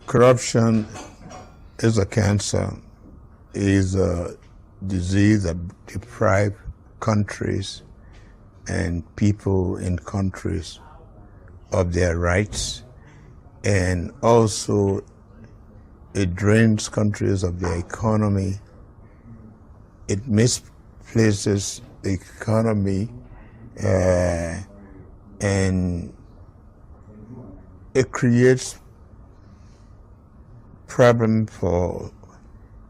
Corruption is a cancer, is a disease that deprives countries and people in countries of their rights, and also it drains countries of their economy. It misplaces the economy, and it creates problem for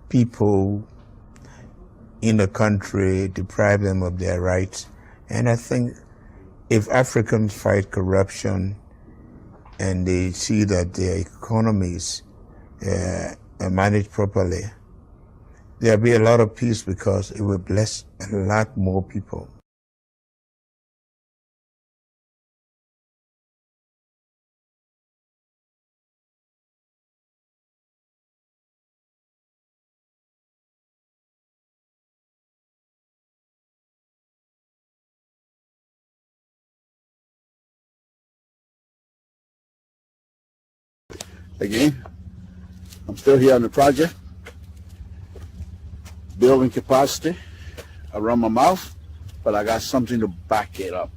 people in the country, deprive them of their rights. And I think if Africans fight corruption and they see that their economies are managed properly, there'll be a lot of peace because it will bless a lot more people. Again, I'm still here on the project, building capacity around my mouth, but I got something to back it up.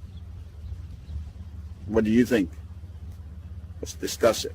What do you think? Let's discuss it.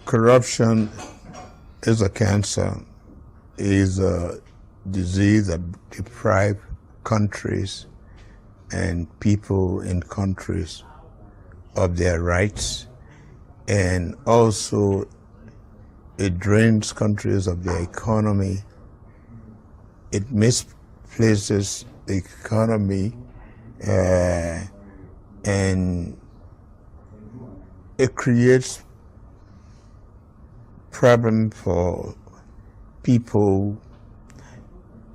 Corruption is a cancer, is a disease that deprives countries and people in countries of their rights, and also it drains countries of their economy. It misplaces the economy, and it creates problem for people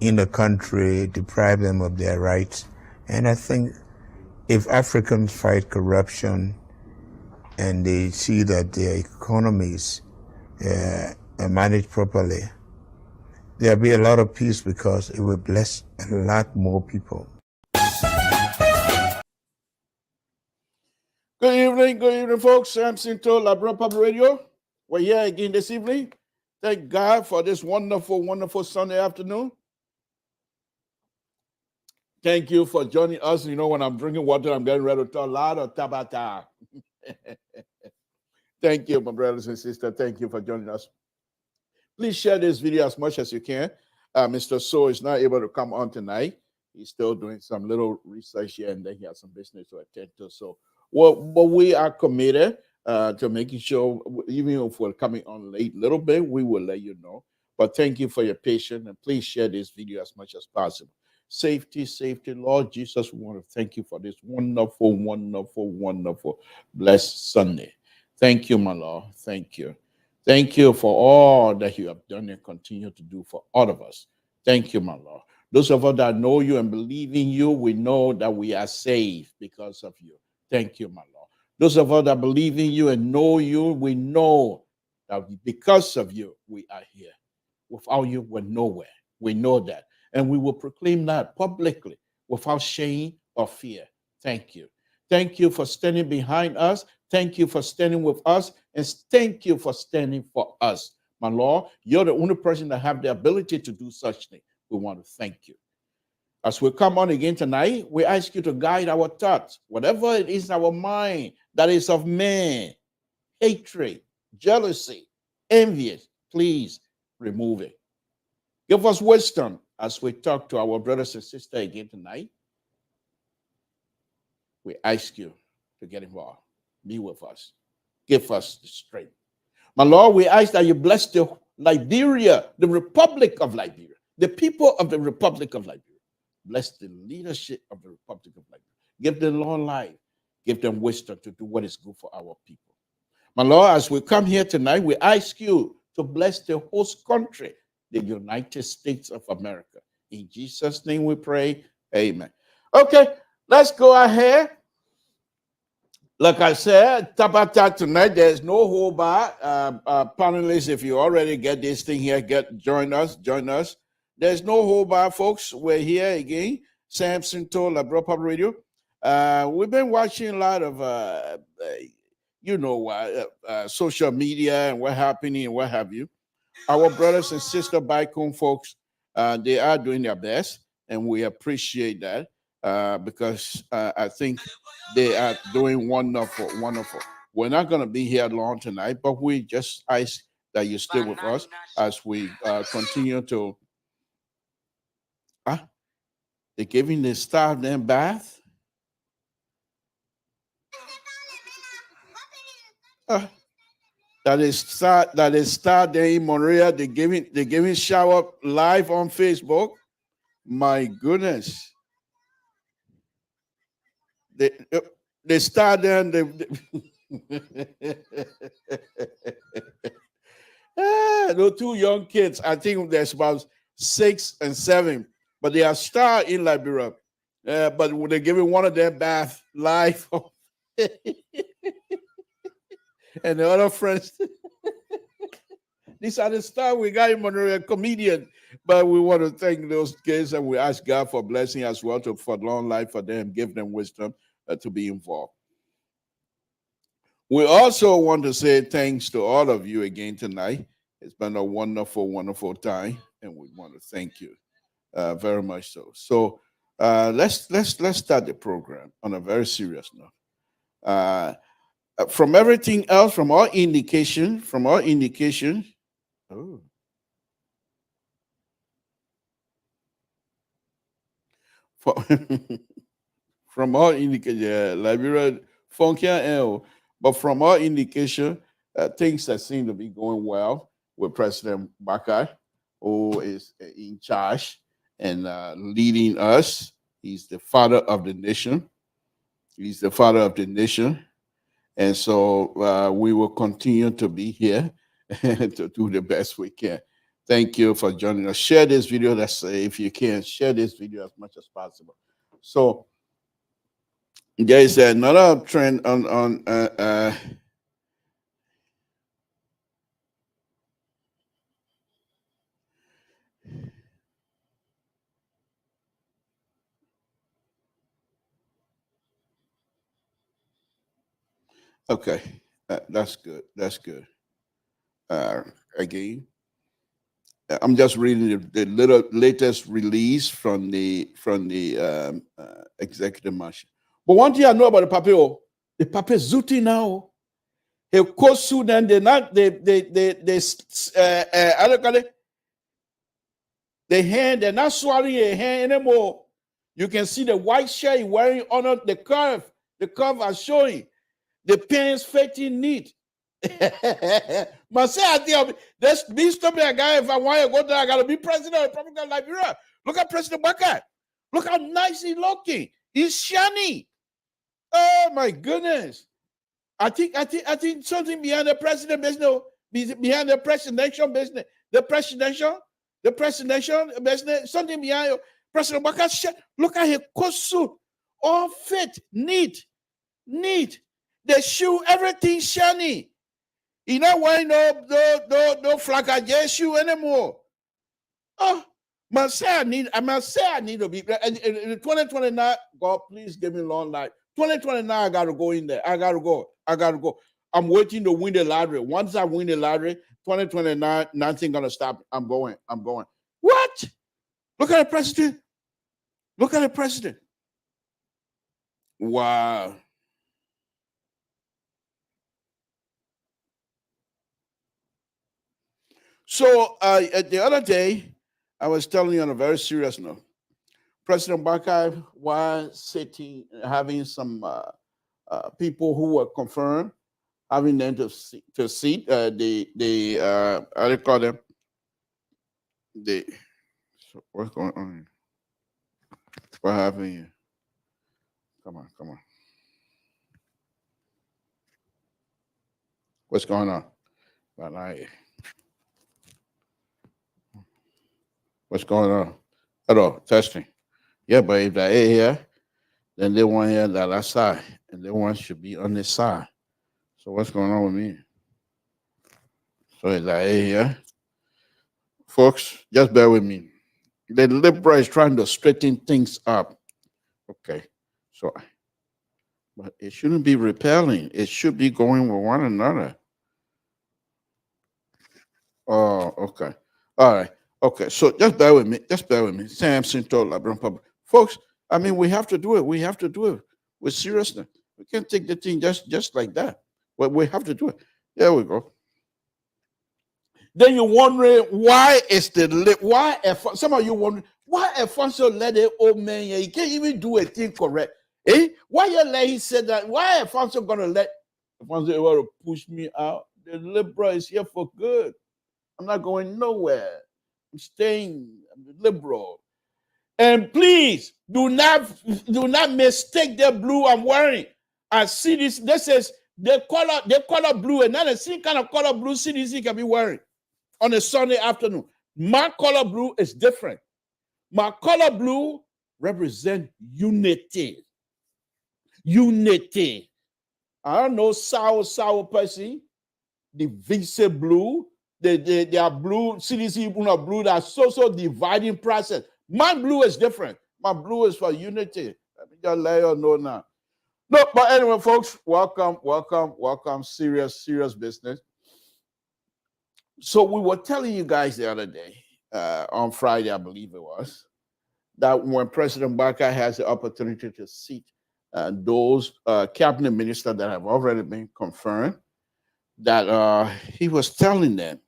in the country, deprive them of their rights. And I think if Africans fight corruption and they see that their economies are managed properly, there'll be a lot of peace because it will bless a lot more people. Good evening, folks. Samson to Liberian Public Radio. We're here again this evening. Thank God for this wonderful, wonderful Sunday afternoon. Thank you for joining us. You know, when I'm drinking water, I'm getting ready to talk a lot of tabata. Thank you, my brothers and sisters. Thank you for joining us. Please share this video as much as you can. Mr. So is not able to come on tonight. He's still doing some little research here, and then he has some business to attend to. So, but we are committed. to making sure, even if we're coming on late a little bit, we will let you know. But thank you for your patience, and please share this video as much as possible. Safety, safety, Lord Jesus, we want to thank you for this wonderful, wonderful, wonderful, blessed Sunday. Thank you, my Lord. Thank you. Thank you for all that you have done and continue to do for all of us. Thank you, my Lord. Those of us that know you and believe in you, we know that we are saved because of you. Thank you, my Lord. Those of us that believe in you and know you, we know that because of you, we are here. Without you, we're nowhere. We know that. And we will proclaim that publicly without shame or fear. Thank you. Thank you for standing behind us. Thank you for standing with us. And thank you for standing for us. My Lord, you're the only person that have the ability to do such thing. We want to thank you. As we come on again tonight, we ask you to guide our thoughts, whatever it is in our mind that is of man, hatred, jealousy, envy, please remove it. Give us wisdom as we talk to our brothers and sisters again tonight. We ask you to get involved. Be with us. Give us the strength. My Lord, we ask that you bless the Liberia, the Republic of Liberia, the people of the Republic of Liberia. Bless the leadership of the Republic of Liberia. Give them long life. Give them wisdom to do what is good for our people. My Lord, as we come here tonight, we ask you to bless the host country, the United States of America. In Jesus' name we pray. Amen. Okay, let's go ahead. Like I said, Tabata tonight, there's no hold back. Panelists, if you already get this thing here, join us. There's no hold back, folks. We're here again. Samson told Liberia Public Radio. We've been watching a lot of, social media and what's happening and what have you. Our brothers and sisters back home, folks, they are doing their best, and we appreciate that because I think they are doing wonderful, wonderful. We're not going to be here long tonight, but we just ask that you stay with us as we continue to. They're giving the staff their bath. That is start there in Monrovia. They're giving shower live on Facebook. My goodness. They start there and those two young kids, I think there's about 6 and 7, but they are star in Liberia. But they're giving one of their bath live. And the other friends, these are the stars we got in Monrovia, comedian. But we want to thank those kids, and we ask God for blessing as well, for long life for them, give them wisdom to be involved. We also want to say thanks to all of you again tonight. It's been a wonderful, wonderful time, and we want to thank you very much so. So let's start the program on a very serious note. From everything else, from all indication, oh. From all indication, Liberia function, but from all indication, things that seem to be going well with President Bakar, who is in charge and leading us. He's the father of the nation. And so we will continue to be here to do the best we can. Thank you for joining us. Share this video. If you can, share this video as much as possible. So there is another trend on okay, that's good. Again, I'm just reading the latest release from the executive mansion. But one thing I know about the Pape Zuti now. He goes to them. They they're not swallowing a hand anymore. You can see the white shirt wearing under the curve. The curve are showing. The parents faith in need. Myself, I think that's me stopping a guy. If I want to go there, I gotta be president of the Republic of Liberia. Look at President Baka. Look how nice he's looking. He's shiny. Oh my goodness. I think something behind the president business, behind the presidential business, the presidential business, something behind President Baka. Look at his coat suit, all fit, neat. The shoe, everything shiny. He not wearing no flagage shoe anymore. Oh, I must say I need to be in 2029. God, please give me long life. 2029, I gotta go in there. I gotta go. I'm waiting to win the lottery. Once I win the lottery, 2029, nothing gonna stop. I'm going. What? Look at the president. Wow. So the other day, I was telling you on a very serious note, President Baka was sitting, having some people who were confirmed, having them to seat the how do you call them? What's going on here? What happened here? Come on. What's going on? What's going on? Hello, testing. Yeah, but if they're here, then they want here that side, and they want should be on this side. So what's going on with me? So is that here? Folks, just bear with me. The Libra is trying to straighten things up. Okay. So, but it shouldn't be repelling. It should be going with one another. Oh, okay. All right. Okay. So just bear with me. Samson told Liberian public. Folks, I mean, we have to do it. We have to do it with seriousness. We can't take the thing just like that. But we have to do it. There we go. Then you're wondering why some of you wondering why Alfonso let the old man here? He can't even do a thing correct. Why you let he said that? Why Alfonso gonna let Alfonso able to push me out? The liberal is here for good. I'm not going nowhere. I'm staying. I'm liberal. And please do not mistake the blue I'm wearing. I see this. This is the color blue, and not the same kind of color blue CDC can be wearing on a Sunday afternoon. My color blue is different. My color blue represents unity. Unity. I don't know sour person. The VC blue. They are blue. CDC blue. That's so dividing process. My blue is different. My blue is for unity. Let me just let you know now. No, but anyway, folks, welcome. Serious business. So we were telling you guys the other day, on Friday, I believe it was, that when President Baka has the opportunity to seat those cabinet ministers that have already been confirmed, that he was telling them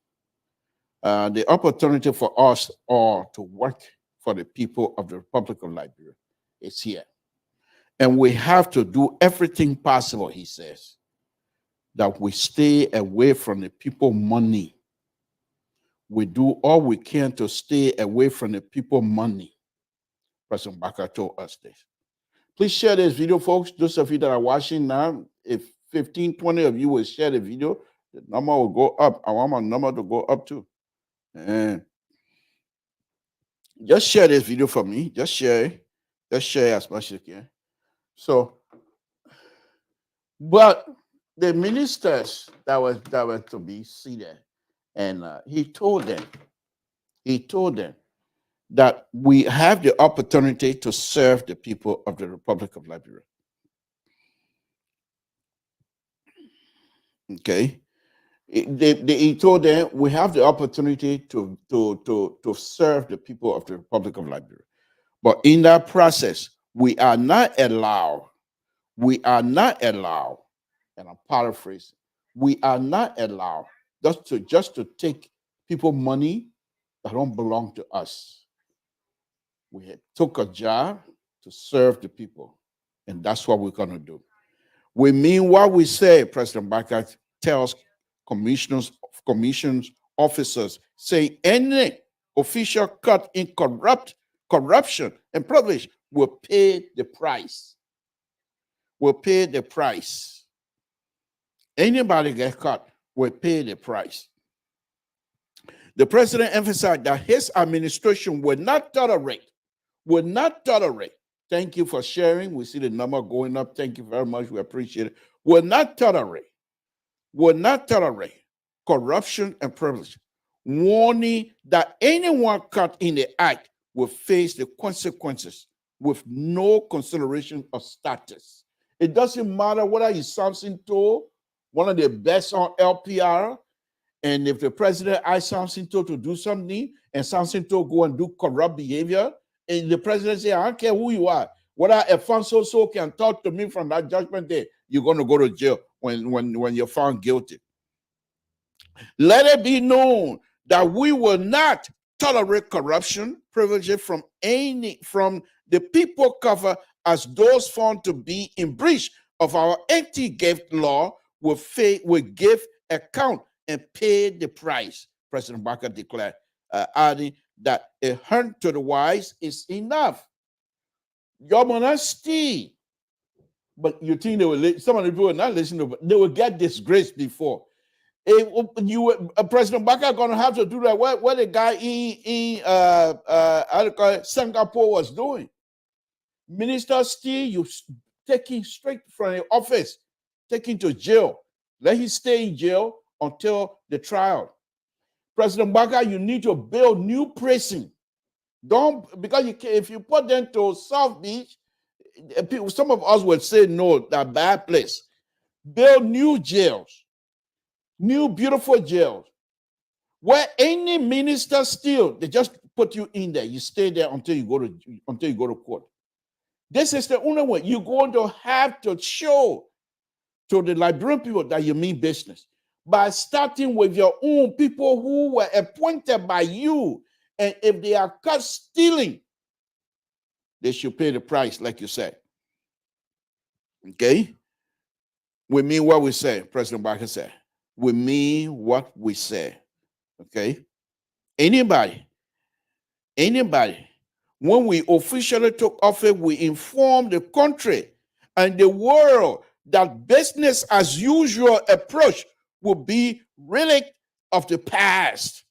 the opportunity for us all to work for the people of the Republic of Liberia is here. And we have to do everything possible, he says, that we stay away from the people money. We do all we can to stay away from the people money. President Baka told us this. Please share this video, folks. Those of you that are watching now, if 15, 20 of you will share the video, the number will go up. I want my number to go up too. And just share this video for me. Just share it. Just share as much as you can. So, but the ministers that were to be seated, and he told them that we have the opportunity to serve the people of the Republic of Liberia. Okay. He told them we have the opportunity to serve the people of the Republic of Liberia. But in that process, we are not allowed, and I'm paraphrasing, we are not allowed just to take people money that don't belong to us. We took a job to serve the people, and that's what we're going to do. We mean what we say, President Barker tells commissions officers, say any official cut in corruption and privilege will pay the price. Will pay the price. Anybody get caught will pay the price. The president emphasized that his administration will not tolerate. Thank you for sharing. We see the number going up. Thank you very much. We appreciate it. Will not tolerate corruption and privilege, warning that anyone caught in the act will face the consequences with no consideration of status. It doesn't matter whether he's Samson Toe, one of the best on LPR, and if the president asks Samson Toe to do something and Samson Toe go and do corrupt behavior, and the president say, I don't care who you are, whether Alfonso So can talk to me from that judgment day, you're going to go to jail when you're found guilty. Let it be known that we will not tolerate corruption, privilege from the people covered as those found to be in breach of our anti-gift law will give account and pay the price, President Barker declared, adding that a hand to the wise is enough. Your honesty. But you think they will? Some of the people are not listening, but they will get disgraced before. President Barker going to have to do that. What the guy in Singapore was doing. Minister Steele, you taking straight from the office, taking to jail. Let him stay in jail until the trial. President Barker, you need to build new prison. Because if you put them to South Beach, some of us would say no, that bad place. Build new jails, new beautiful jails, where any minister still, they just put you in there. You stay there until you go to court. This is the only way. You're going to have to show to the Liberian people that you mean business by starting with your own people who were appointed by you. And if they are caught stealing, they should pay the price, like you said. Okay? We mean what we say, President Barker said. We mean what we say. Okay? Anybody, when we officially took office, we informed the country and the world that business as usual approach will be relic of the past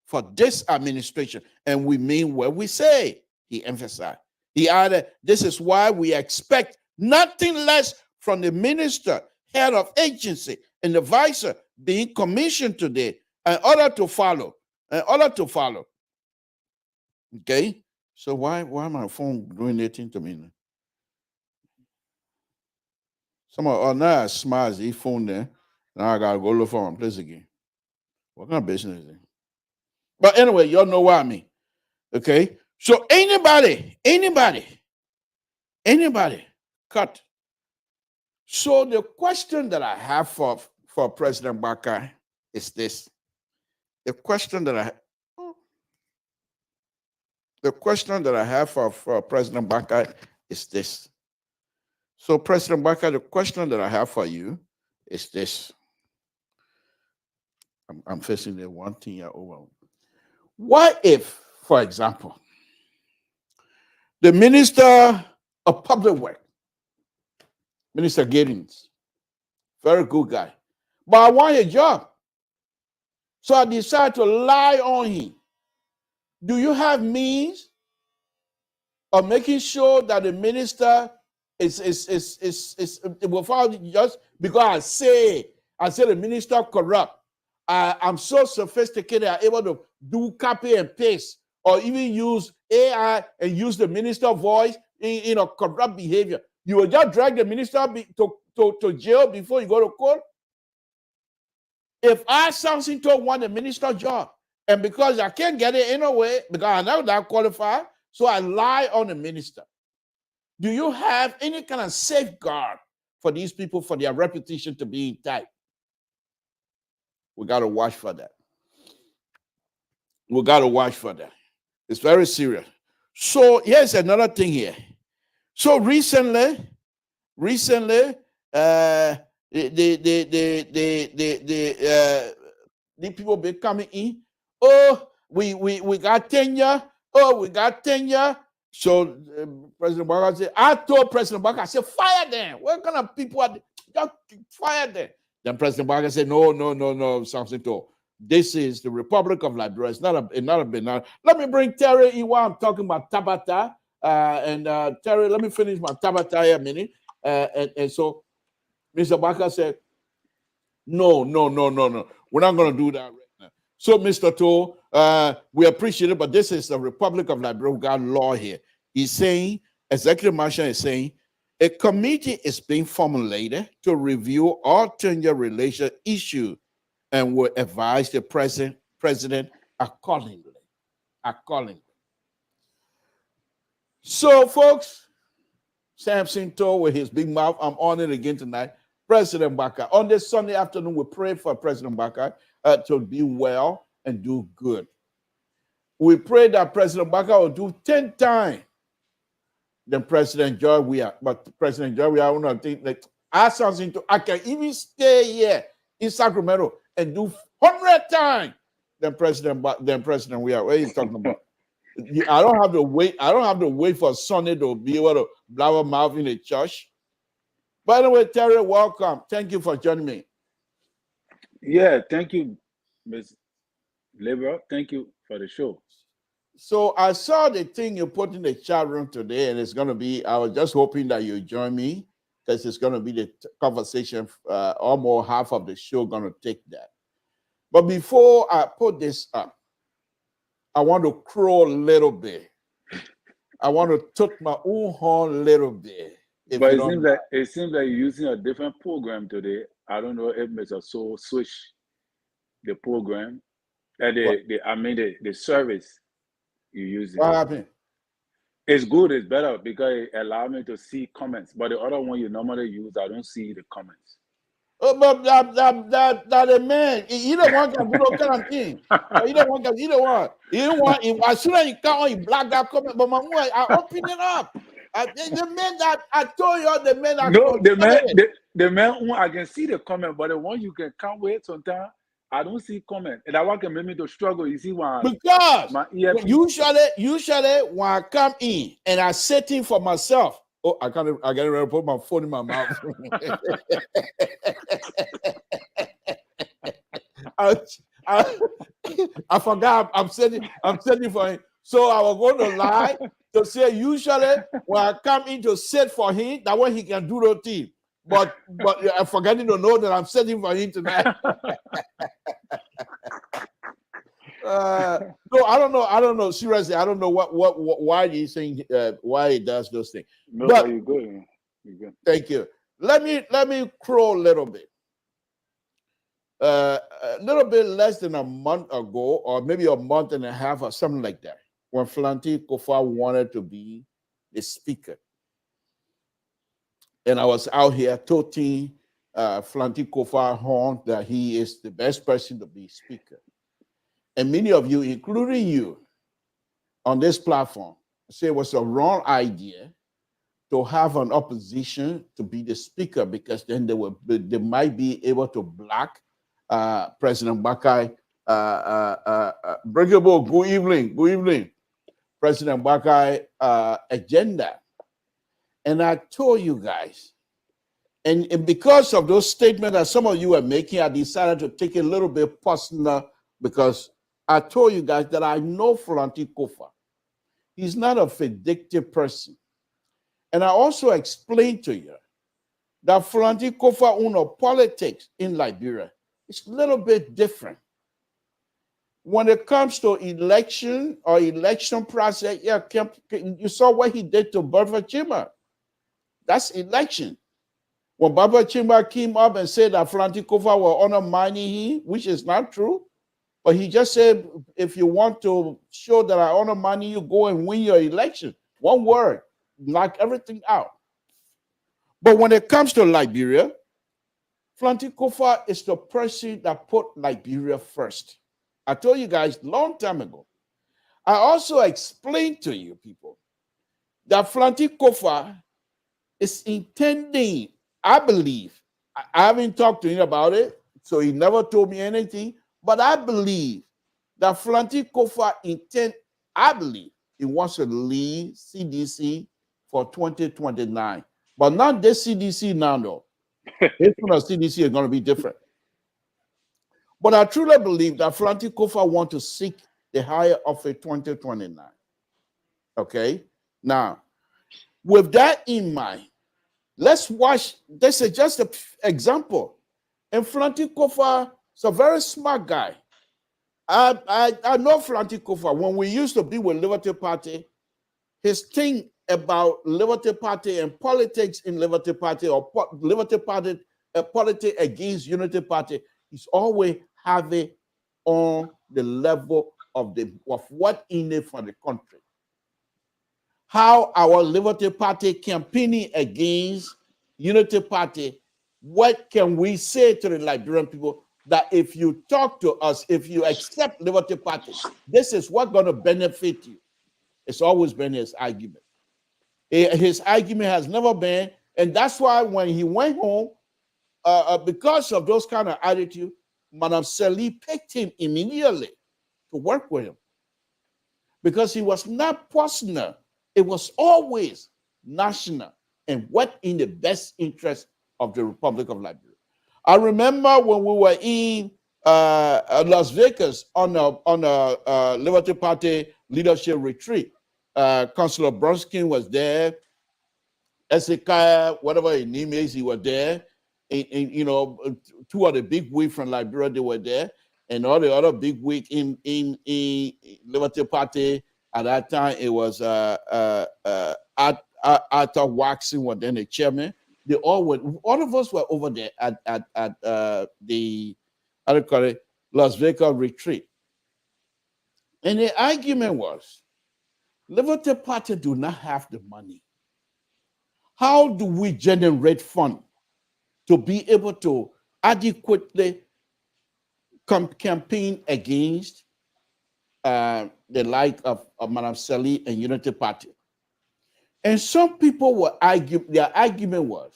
for this administration. And we mean what we say, he emphasized. He added, this is why we expect nothing less from the minister, head of agency, and the vice being commissioned today in order to follow. Okay? So why my phone doing anything to me now? Some of now smart as phone there. Now I gotta go look for him. Place again. What kind of business is it? But anyway, y'all know what I mean. Okay? So anybody cut. So the question that I have for President Barker is this. The question that I have for President Barker is this. So, President Barker, the question that I have for you is this. I'm facing the one thing here over. What if, for example, the Minister of Public Works, Minister Giddens, very good guy, but I want a job. So I decided to lie on him. Do you have means of making sure that the minister is without just because I say the minister corrupt? I'm so sophisticated, I'm able to do copy and paste, or even use AI and use the minister voice in a corrupt behavior. You will just drag the minister to jail before you go to court. If I Samson Toe want a minister job, and because I can't get it anyway, because I know that qualified, so I lie on the minister. Do you have any kind of safeguard for these people, for their reputation to be intact? We got to watch for that. It's very serious. So here's another thing here. So recently, the people be coming in. Oh, we got tenure. Oh, we got tenure. So President Baka said, I told President Baka, I said, fire them. What kind of people are they? Just fire them. Then President Baka said, no, Samson told. This is the Republic of Liberia. It's not a banana. Let me bring Terry in while I'm talking about Tabata. Terry, let me finish my Tabata here a minute. And so Mr. Baka said, no. We're not going to do that right now. So, Mr. Toll, we appreciate it, but this is the Republic of Liberia. We got law here. He's saying, Executive Marshal is saying, a committee is being formulated to review all tenure-related issues and will advise the president accordingly. So, folks, Samson Toll with his big mouth. I'm on it again tonight. President Baka. On this Sunday afternoon, we pray for President Baka to be well and do good. We pray that President Baka will do 10 times than President Joy we are. But President Joy we are one of the things that I can even stay here in Sacramento and do 100 times than President we are. What are you talking about? I don't have to wait. I don't have to wait for Sunday to be able to blabber mouth in the church. By the way, Terry, welcome. Thank you for joining me. Yeah, thank you, Ms. Libera. Thank you for the show. So I saw the thing you put in the chat room today, and it's going to be, I was just hoping that you join me because it's going to be the conversation, almost half of the show going to take that. But before I put this up, I want to crow a little bit. I want to toot my own horn a little bit. But it seems like you're using a different program today. I don't know if Mr. Soul switch the program. The service you use. What happened? It's good, it's better because it allows me to see comments. But the other one you normally use, I don't see the comments. Oh, but that a man, you don't want to do that kind of thing. You don't want. As soon as you come, you black that comment. But my boy, I open it up. The man that I told you, the man that the man who I can see the comment, but the one you can can't wait sometimes. I don't see comment, and that one can make me to struggle. You see why? Because usually when I come in and I setting for myself. Oh, I gotta put my phone in my mouth. I forgot I'm setting for him. So I was going to lie to say usually when I come in to set for him, that way he can do the thing. But I'm forgetting to know that I'm setting for him tonight. No, I don't know. Seriously, I don't know why he's saying why he does those things. No, but you're good. You're good. Thank you. Let me crow a little bit. A little bit less than a month ago, or maybe a month and a half, or something like that, when Flanty Kofa wanted to be the speaker, and I was out here toting Flanty Kofa horn that he is the best person to be speaker. And many of you, including you, on this platform, say it was a wrong idea to have an opposition to be the speaker because then they might be able to block President Bakai. Breakable, good evening, President Bakai agenda. And I told you guys, and because of those statements that some of you are making, I decided to take it a little bit personal because I told you guys that I know Flanty Kofa. He's not a vindictive person. And I also explained to you that Flanty Kofa politics in Liberia is a little bit different. When it comes to election or election process, yeah, you saw what he did to Barbara Chima. That's election. When Barbara Chima came up and said that Flanty Kofa were undermining him, which is not true, but he just said, if you want to show that I undermine you, go and win your election. One word, knock everything out. But when it comes to Liberia, Flanty Kofa is the person that put Liberia first. I told you guys a long time ago. I also explained to you people that Flanty Kofa is intending I believe, I haven't talked to him about it, so he never told me anything, but I believe that Flanty Kofa I believe he wants to leave CDC for 2029, but not this CDC now, though. This one of CDC is going to be different. But I truly believe that Flanty Kofa wants to seek the higher office 2029. Okay? Now, with that in mind, let's watch. This is just an example. And Flanty Kofa is a very smart guy. I know Flanty Kofa. When we used to be with Liberty Party, his thing about Liberty Party and politics in Liberty Party or Liberty Party politics against Unity Party, he's always have it on the level of what in it for the country. How our Liberty Party campaigning against Unity Party, what can we say to the Liberian people that if you talk to us, if you accept Liberty Party, this is what's going to benefit you. It's always been his argument. His argument has never been, and that's why when he went home, because of those kind of attitude, Madam Sally picked him immediately to work with him. Because he was not personal. It was always national and what in the best interest of the Republic of Liberia. I remember when we were in Las Vegas on a Liberty Party leadership retreat. Councillor Brunskin was there. Ezekiel, whatever his name is, he was there. And, you know, two of the big wigs from Liberia, they were there. And all the other big wigs in Liberty Party at that time, it was Arthur Waxing was then the chairman. They all of us were over there at the Las Vegas retreat. And the argument was, Liberty Party do not have the money. How do we generate funds to be able to adequately campaign against the like of Madam Sally and Unity Party? And some people were their argument was,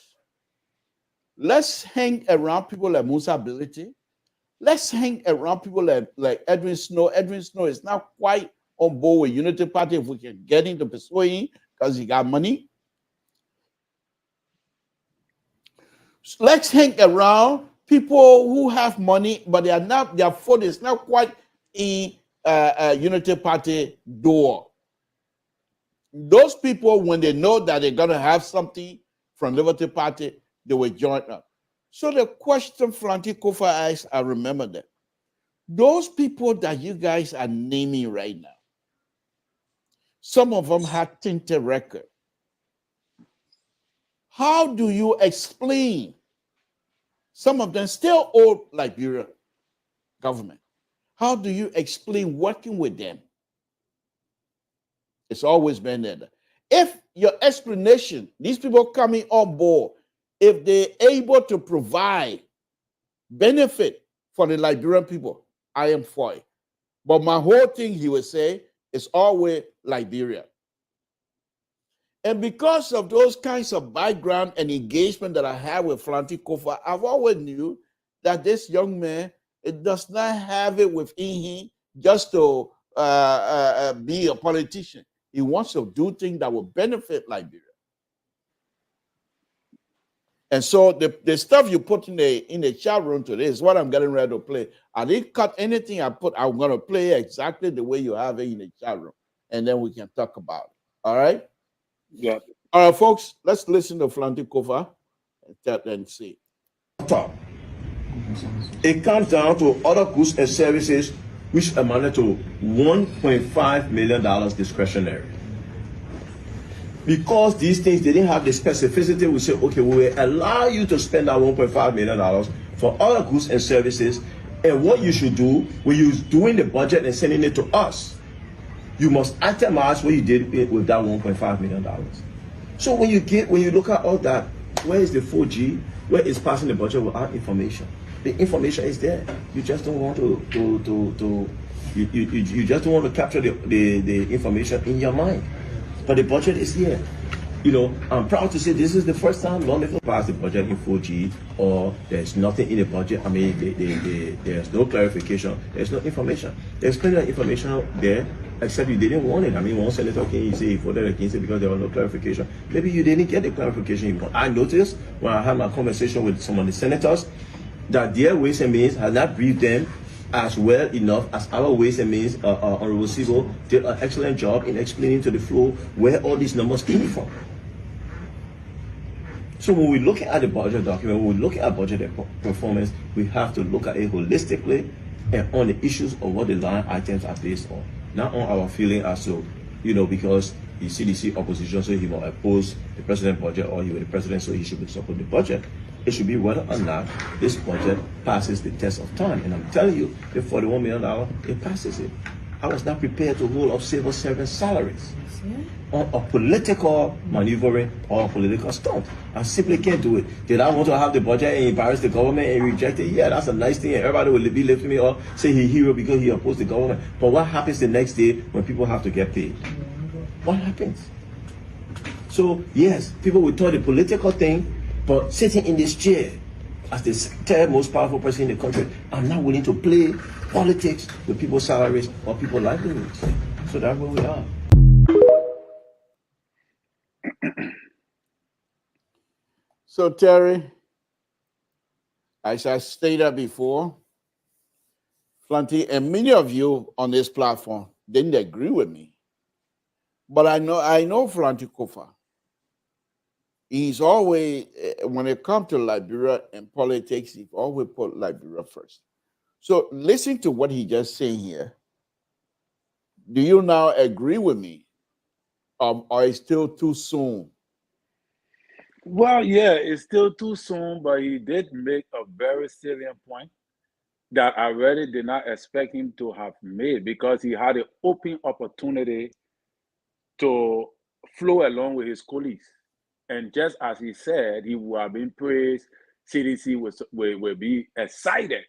let's hang around people like Musa Ability. Let's hang around people like Edwin Snow. Edwin Snow is not quite on board with Unity Party if we can get him to persuade him because he got money. So let's hang around people who have money, but their foot is not quite in Unity Party door. Those people, when they know that they're going to have something from Liberty Party, they will join up. So the question Flanty Kofa asked, I remember that. Those people that you guys are naming right now, some of them have tainted record. How do you explain? Some of them still owe Liberian government. How do you explain working with them? It's always been there. If your explanation, these people coming on board, if they're able to provide benefit for the Liberian people, I am for it. But my whole thing, he would say, is always Liberia. And because of those kinds of background and engagement that I have with Flanty Kofa, I've always knew that this young man, it does not have it within him just to be a politician. He wants to do things that will benefit Liberia. And so the stuff you put in the chat room today is what I'm getting ready to play. I didn't cut anything I put. I'm going to play exactly the way you have it in the chat room. And then we can talk about it. All right? Yeah. All right, folks, let's listen to Flanty Kofa and see. It comes down to other goods and services which amounted to $1.5 million discretionary. Because these things didn't have the specificity, we say, okay, we will allow you to spend that $1.5 million for other goods and services. And what you should do when you're doing the budget and sending it to us, you must itemize what you did with that $1.5 million. So when you look at all that, where is the 4G? Where is passing the budget without information? The information is there. You just don't want you just don't want to capture the information in your mind. But the budget is here. You know, I'm proud to say this is the first time lawmakers passed the budget in 4G, or there's nothing in the budget. I mean, there's no clarification, there's no information. There's plenty of information there, except you didn't want it. I mean, one senator came, he voted against it because there was no clarification. Maybe you didn't get the clarification you want. I noticed when I had my conversation with some of the senators that their Ways and Means has not briefed them as well enough as our Ways and Means. Honorable Sibo did an excellent job in explaining to the floor where all these numbers came from. So when we look at the budget document, when we look at budget performance, we have to look at it holistically and on the issues of what the line items are based on, not on our feeling as to, you know, because the CDC opposition, so he will oppose the president budget, or he was the president, so he should support the budget. It should be whether or not this budget passes the test of time. And I'm telling you, the $41 million, it passes it. I was not prepared to hold up civil servant salaries on a political maneuvering or a political stunt. I simply can't do it. Did I want to have the budget and embarrass the government and reject it? Yeah, that's a nice thing, and everybody will be lifting me up, say he's a hero because he opposed the government. But what happens the next day when people have to get paid? What happens? So yes, people will talk the political thing, but sitting in this chair as the third most powerful person in the country, I'm not willing to play politics with people's salaries or people's livelihoods. So that's where we are. So, Terry, as I stated before, Flanty, and many of you on this platform didn't agree with me. But I know Flanty Kofa. He's always, when it comes to Liberia and politics, he always put Liberia first. So listen to what he just saying here. Do you now agree with me? Or it's still too soon? Well, yeah, it's still too soon, but he did make a very salient point that I really did not expect him to have made, because he had an open opportunity to flow along with his colleagues. And just as he said, he would have been praised, CDC will be excited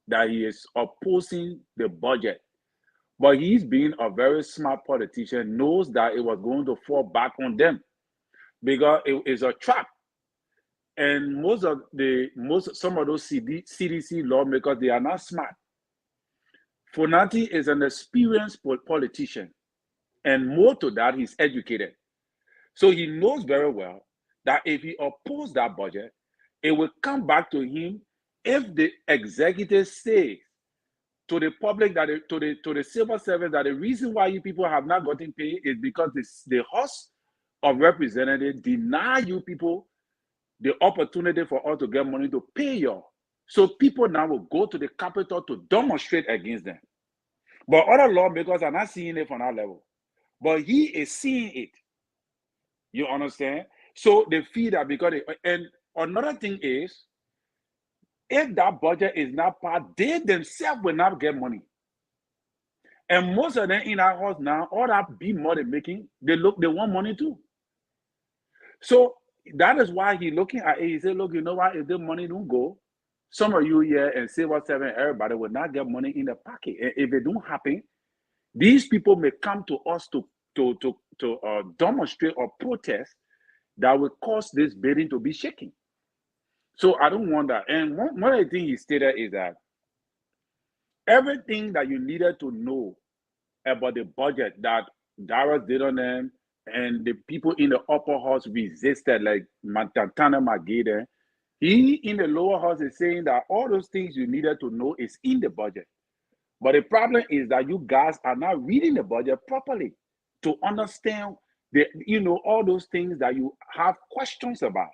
that he is opposing the budget. But he's being a very smart politician, knows that it was going to fall back on them because it is a trap. And some of those CDC lawmakers, they are not smart. Fonati is an experienced politician, and more to that, he's educated. So he knows very well that if he opposes that budget, it will come back to him if the executive says to the public, that to the civil service, that the reason why you people have not gotten paid is because the House of Representatives deny you people the opportunity for us to get money to pay you. So people now will go to the Capitol to demonstrate against them. But other lawmakers are not seeing it from that level. But he is seeing it. You understand? So they feel that because and another thing is, if that budget is not passed, they themselves will not get money. And most of them in our house now, all that big money making, they want money too. So that is why he's looking at it. He said, look, you know what? If the money don't go, some of you here and Civil Servant, everybody will not get money in the pocket. And if it don't happen, these people may come to us to demonstrate or protest that will cause this bidding to be shaken. So I don't want that. And one of the things he stated is that everything that you needed to know about the budget that Darius did on them, and the people in the upper house resisted, like Tantana Mageda, he in the lower house is saying that all those things you needed to know is in the budget. But the problem is that you guys are not reading the budget properly to understand all those things that you have questions about,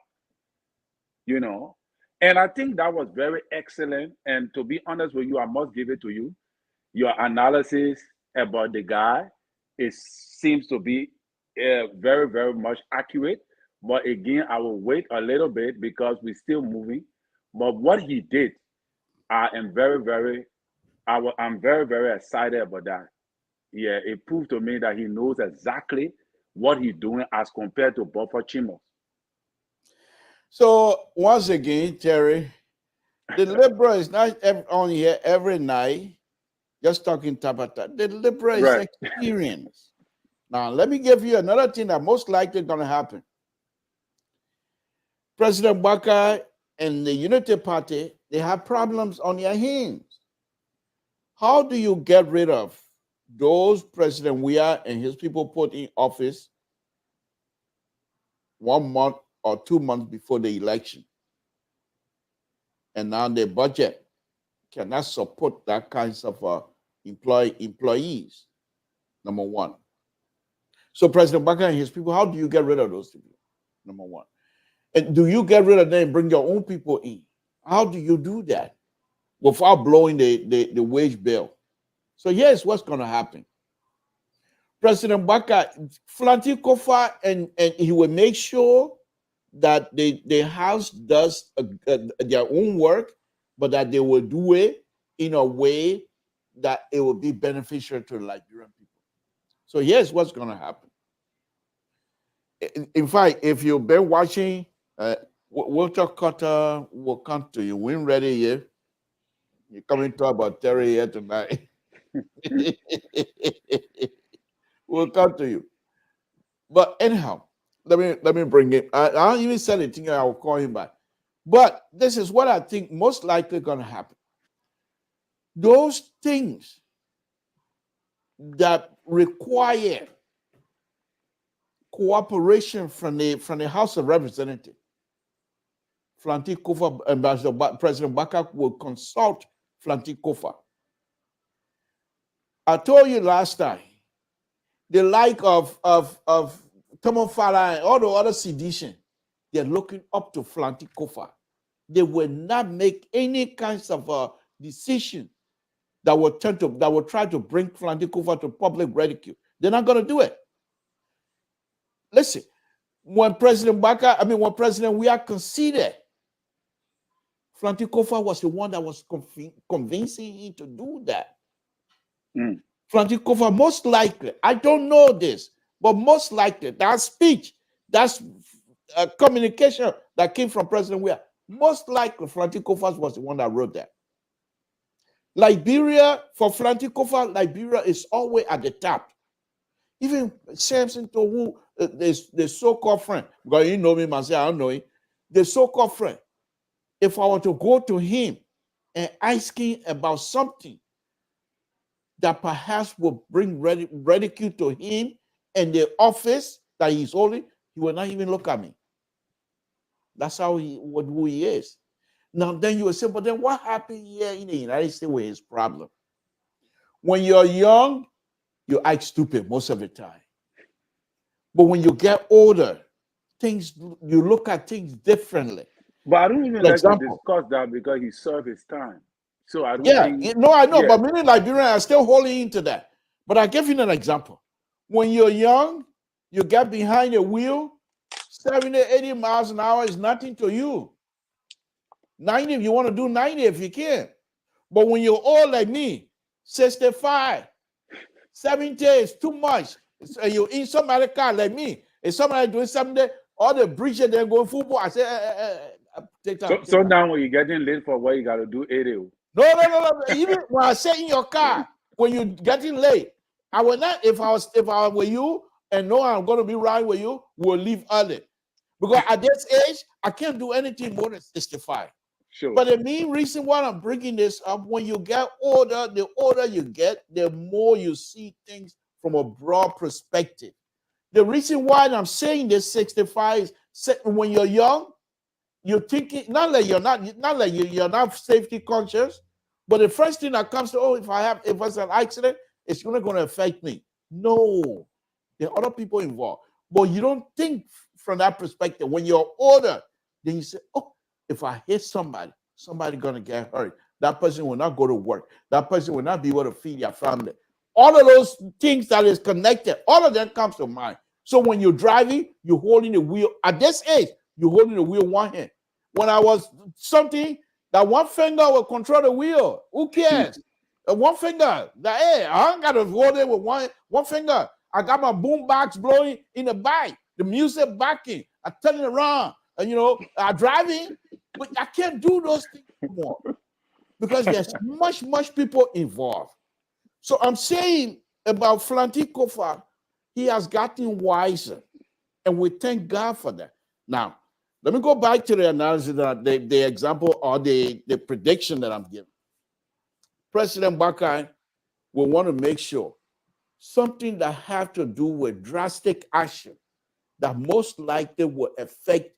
And I think that was very excellent. And to be honest with you, I must give it to you. Your analysis about the guy seems to be very, very much accurate. But again, I will wait a little bit because we're still moving. But what he did, I'm very, very excited about that. Yeah, it proved to me that he knows exactly what he's doing as compared to Buffer Chimos. So once again, Terry, the Liberal is not on here every night just talking Tabata. The Liberal is experience. Now, let me give you another thing that most likely going to happen. President Baka and the Unity Party, they have problems on their hands. How do you get rid of those President Weah and his people put in office 1 month or 2 months before the election? And now the budget cannot support that kinds of employees, number one. So President Baka and his people, how do you get rid of those people, number one? And do you get rid of them and bring your own people in? How do you do that without blowing the wage bill? So here's what's going to happen. President Baka, Flanty Kofa, and he will make sure that the House does their own work, but that they will do it in a way that it will be beneficial to the Liberian people. So here's what's going to happen. In fact, if you've been watching, Walter Carter will come to you. When ready here, you're coming to talk about Terry here tonight. We'll come to you. But anyhow, let me bring it. I don't even say anything. I will call him back. But this is what I think most likely going to happen. Those things that require cooperation from the House of Representatives, Flanty Kofa, Ambassador President Baka will consult Flanty Kofa. I told you last time, the like of Tomo Fala and all the other sedition, they're looking up to Flanty Kofa. They will not make any kinds of decision that will try to bring Flanty Kofa to public ridicule. They're not going to do it. Listen, when President Weah conceded, Flanty Kofa was the one that was convincing him to do that. Flanty Kofa, most likely, I don't know this, but most likely, that speech, that's communication that came from President Weah, most likely Flanty Kofa was the one that wrote that. Liberia, for Flanty Kofa, Liberia is always at the top. Even Samson to who the so-called friend, because you know me myself, I don't know him, the so-called friend, if I were to go to him and ask him about something that perhaps will bring ridicule to him and the office that he's holding, he will not even look at me. That's who he is. Now, then you will say, but then what happened here in the United States with his problem? When you're young, you act stupid most of the time. But when you get older, you look at things differently. But I don't even like to discuss that because he served his time. So I don't think... No, I know, but many Liberians are still holding into that. But I give you an example. When you're young, you get behind the wheel, 70, 80 miles an hour is nothing to you. 90 if you want to do 90 if you can. But when you're old like me, 65, 70 is too much. You're in somebody's car like me. If somebody doing something, all the bridges they're going football, I say, take time. So now when you're getting late for what you got to do, 80. No. Even when I say in your car, when you're getting late, I will not, if I were you and know I'm going to be riding with you, we'll leave early. Because at this age, I can't do anything more than 65. Sure. But the main reason why I'm bringing this up, when you get older, the older you get, the more you see things from a broad perspective. The reason why I'm saying this 65 is when you're young, you're thinking not like you're not safety conscious, but the first thing that comes to, if it's an accident, it's not going to affect me. No, there are other people involved, but you don't think from that perspective. When you're older, then you say, if I hit somebody going to get hurt. That person will not go to work. That person will not be able to feed their family. All of those things that is connected, all of that comes to mind. So when you're driving, you're holding the wheel. At this age, you're holding the wheel one hand. When I was something, that one finger will control the wheel. Who cares? One finger. I don't got to hold it with one finger. I got my boom box blowing in the back. The music backing. I turn it around. And, I'm driving. But I can't do those things anymore. Because there's much people involved. So I'm saying about Flanty Kofa, he has gotten wiser. And we thank God for that. Now, Let me go back to the analysis that the example or the prediction that I'm giving. President Bakai will want to make sure something that have to do with drastic action that most likely will affect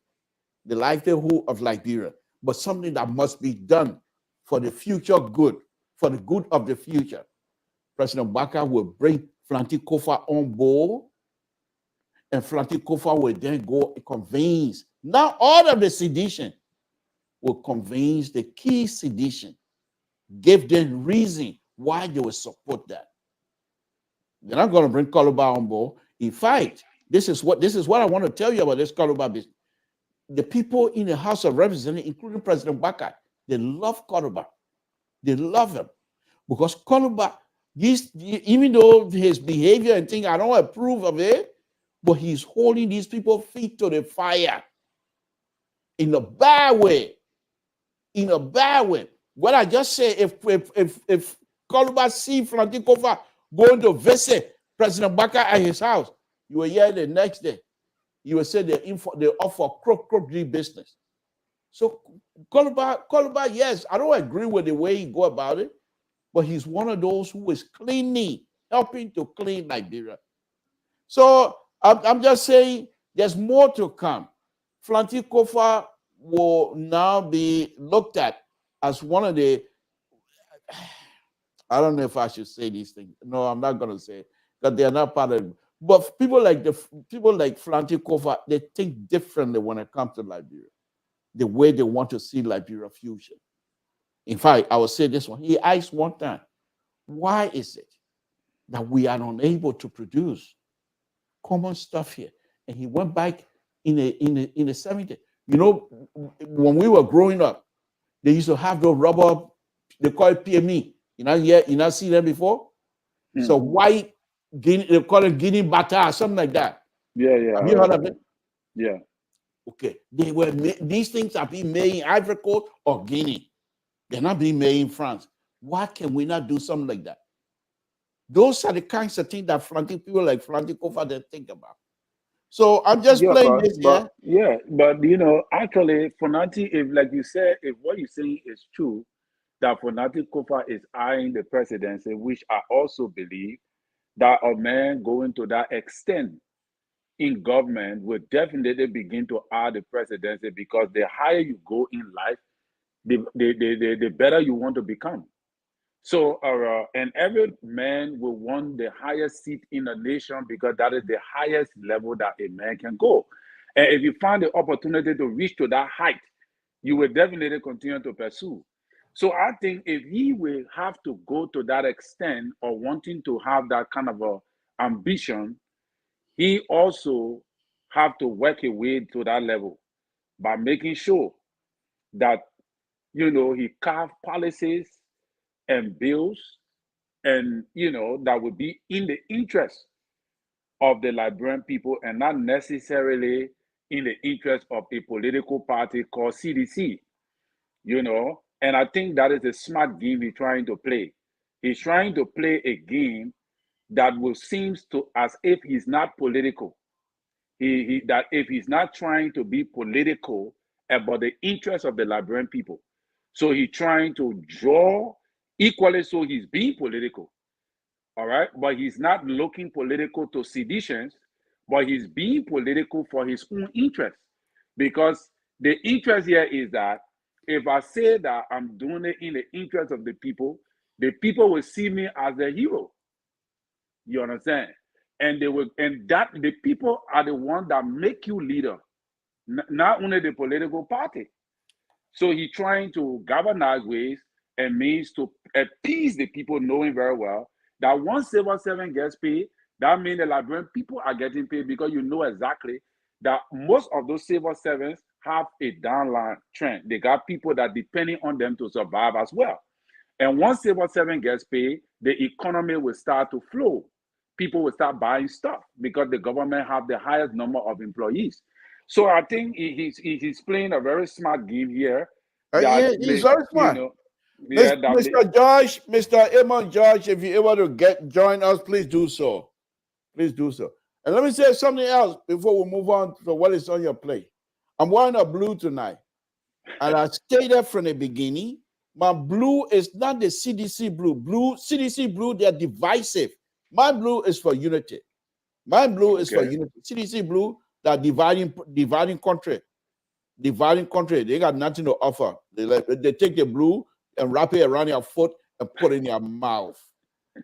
the livelihood of Liberia, but something that must be done for the future good, for the good of the future. President Bakai will bring Flanty Kofa on board, and Flanty Kofa will then go convince. Now all of the sedition will convince the key sedition, give them reason why they will support that. They're not going to bring Koluba on board. In fact, this is what I want to tell you about this Koluba business. The people in the House of Representatives, including President Bakai, they love Koluba. They love him because Koluba, even though his behavior and things, I don't approve of it, but he's holding these people's feet to the fire in a bad way. In a bad way. What I just say, if Koluba see Flanty Kofa going to visit President Bakai at his house, you will hear the next day, you will say they offer crook business. So Koluba, yes, I don't agree with the way he go about it, but he's one of those who is cleaning, helping to clean Liberia. So I'm just saying there's more to come. Flanty Kofa will now be looked at as one of the, I don't know if I should say these things. No, I'm not going to say it, because they are not part of it. But people like Flanty Kofa, they think differently when it comes to Liberia, the way they want to see Liberia future. In fact, I will say this one. He asked one time, why is it that we are unable to produce common stuff here? And he went back in the 70s. You know, when we were growing up, they used to have those rubber, they call it PME. You not see them before? Mm. So white, Guinea, they call it Guinea Bata or something like that. Yeah. Have you heard of it? Yeah. Okay. These things are being made in Ivory Coast or Guinea. They're not being made in France. Why can we not do something like that? Those are the kinds of things that people like Flanty Kofa they think about. So I'm just playing this here. Yeah, but actually, Flanty, if like you said, if what you're saying is true, that Flanty Kofa is eyeing the presidency, which I also believe that a man going to that extent in government will definitely begin to eye the presidency, because the higher you go in life, the better you want to become. So, and every man will want the highest seat in the nation, because that is the highest level that a man can go. And if you find the opportunity to reach to that height, you will definitely continue to pursue. So I think if he will have to go to that extent or wanting to have that kind of a ambition, he also have to work his way to that level by making sure that, he carve policies and bills, and that would be in the interest of the Liberian people and not necessarily in the interest of a political party called CDC. And I think that is a smart game he's trying to play. He's trying to play a game that will seem to as if he's not political. That if he's not trying to be political about the interests of the Liberian people. So he's trying to draw equally, so he's being political. All right. But he's not looking political to seditions, but he's being political for his own interest. Because the interest here is that if I say that I'm doing it in the interest of the people will see me as a hero. You understand? And the people are the ones that make you leader, not only the political party. So he's trying to galvanize ways and means to appease the people, knowing very well that once Civil Servant gets paid, that means the Liberian people are getting paid, because you know exactly that most of those civil servants have a downline trend. They got people that depending on them to survive as well. And once civil servant gets paid, the economy will start to flow. People will start buying stuff because the government have the highest number of employees. So I think he's playing a very smart game here. He's very smart. Mr. Amon George, if you're able to join us, please do so. Please do so. And let me say something else before we move on to what is on your plate. I'm wearing a blue tonight. And I stated from the beginning, my blue is not the CDC blue. CDC blue, they're divisive. My blue is for unity. My blue is for unity. CDC blue, they're dividing country. Dividing country. They got nothing to offer. They take the blue and wrap it around your foot and put it in your mouth.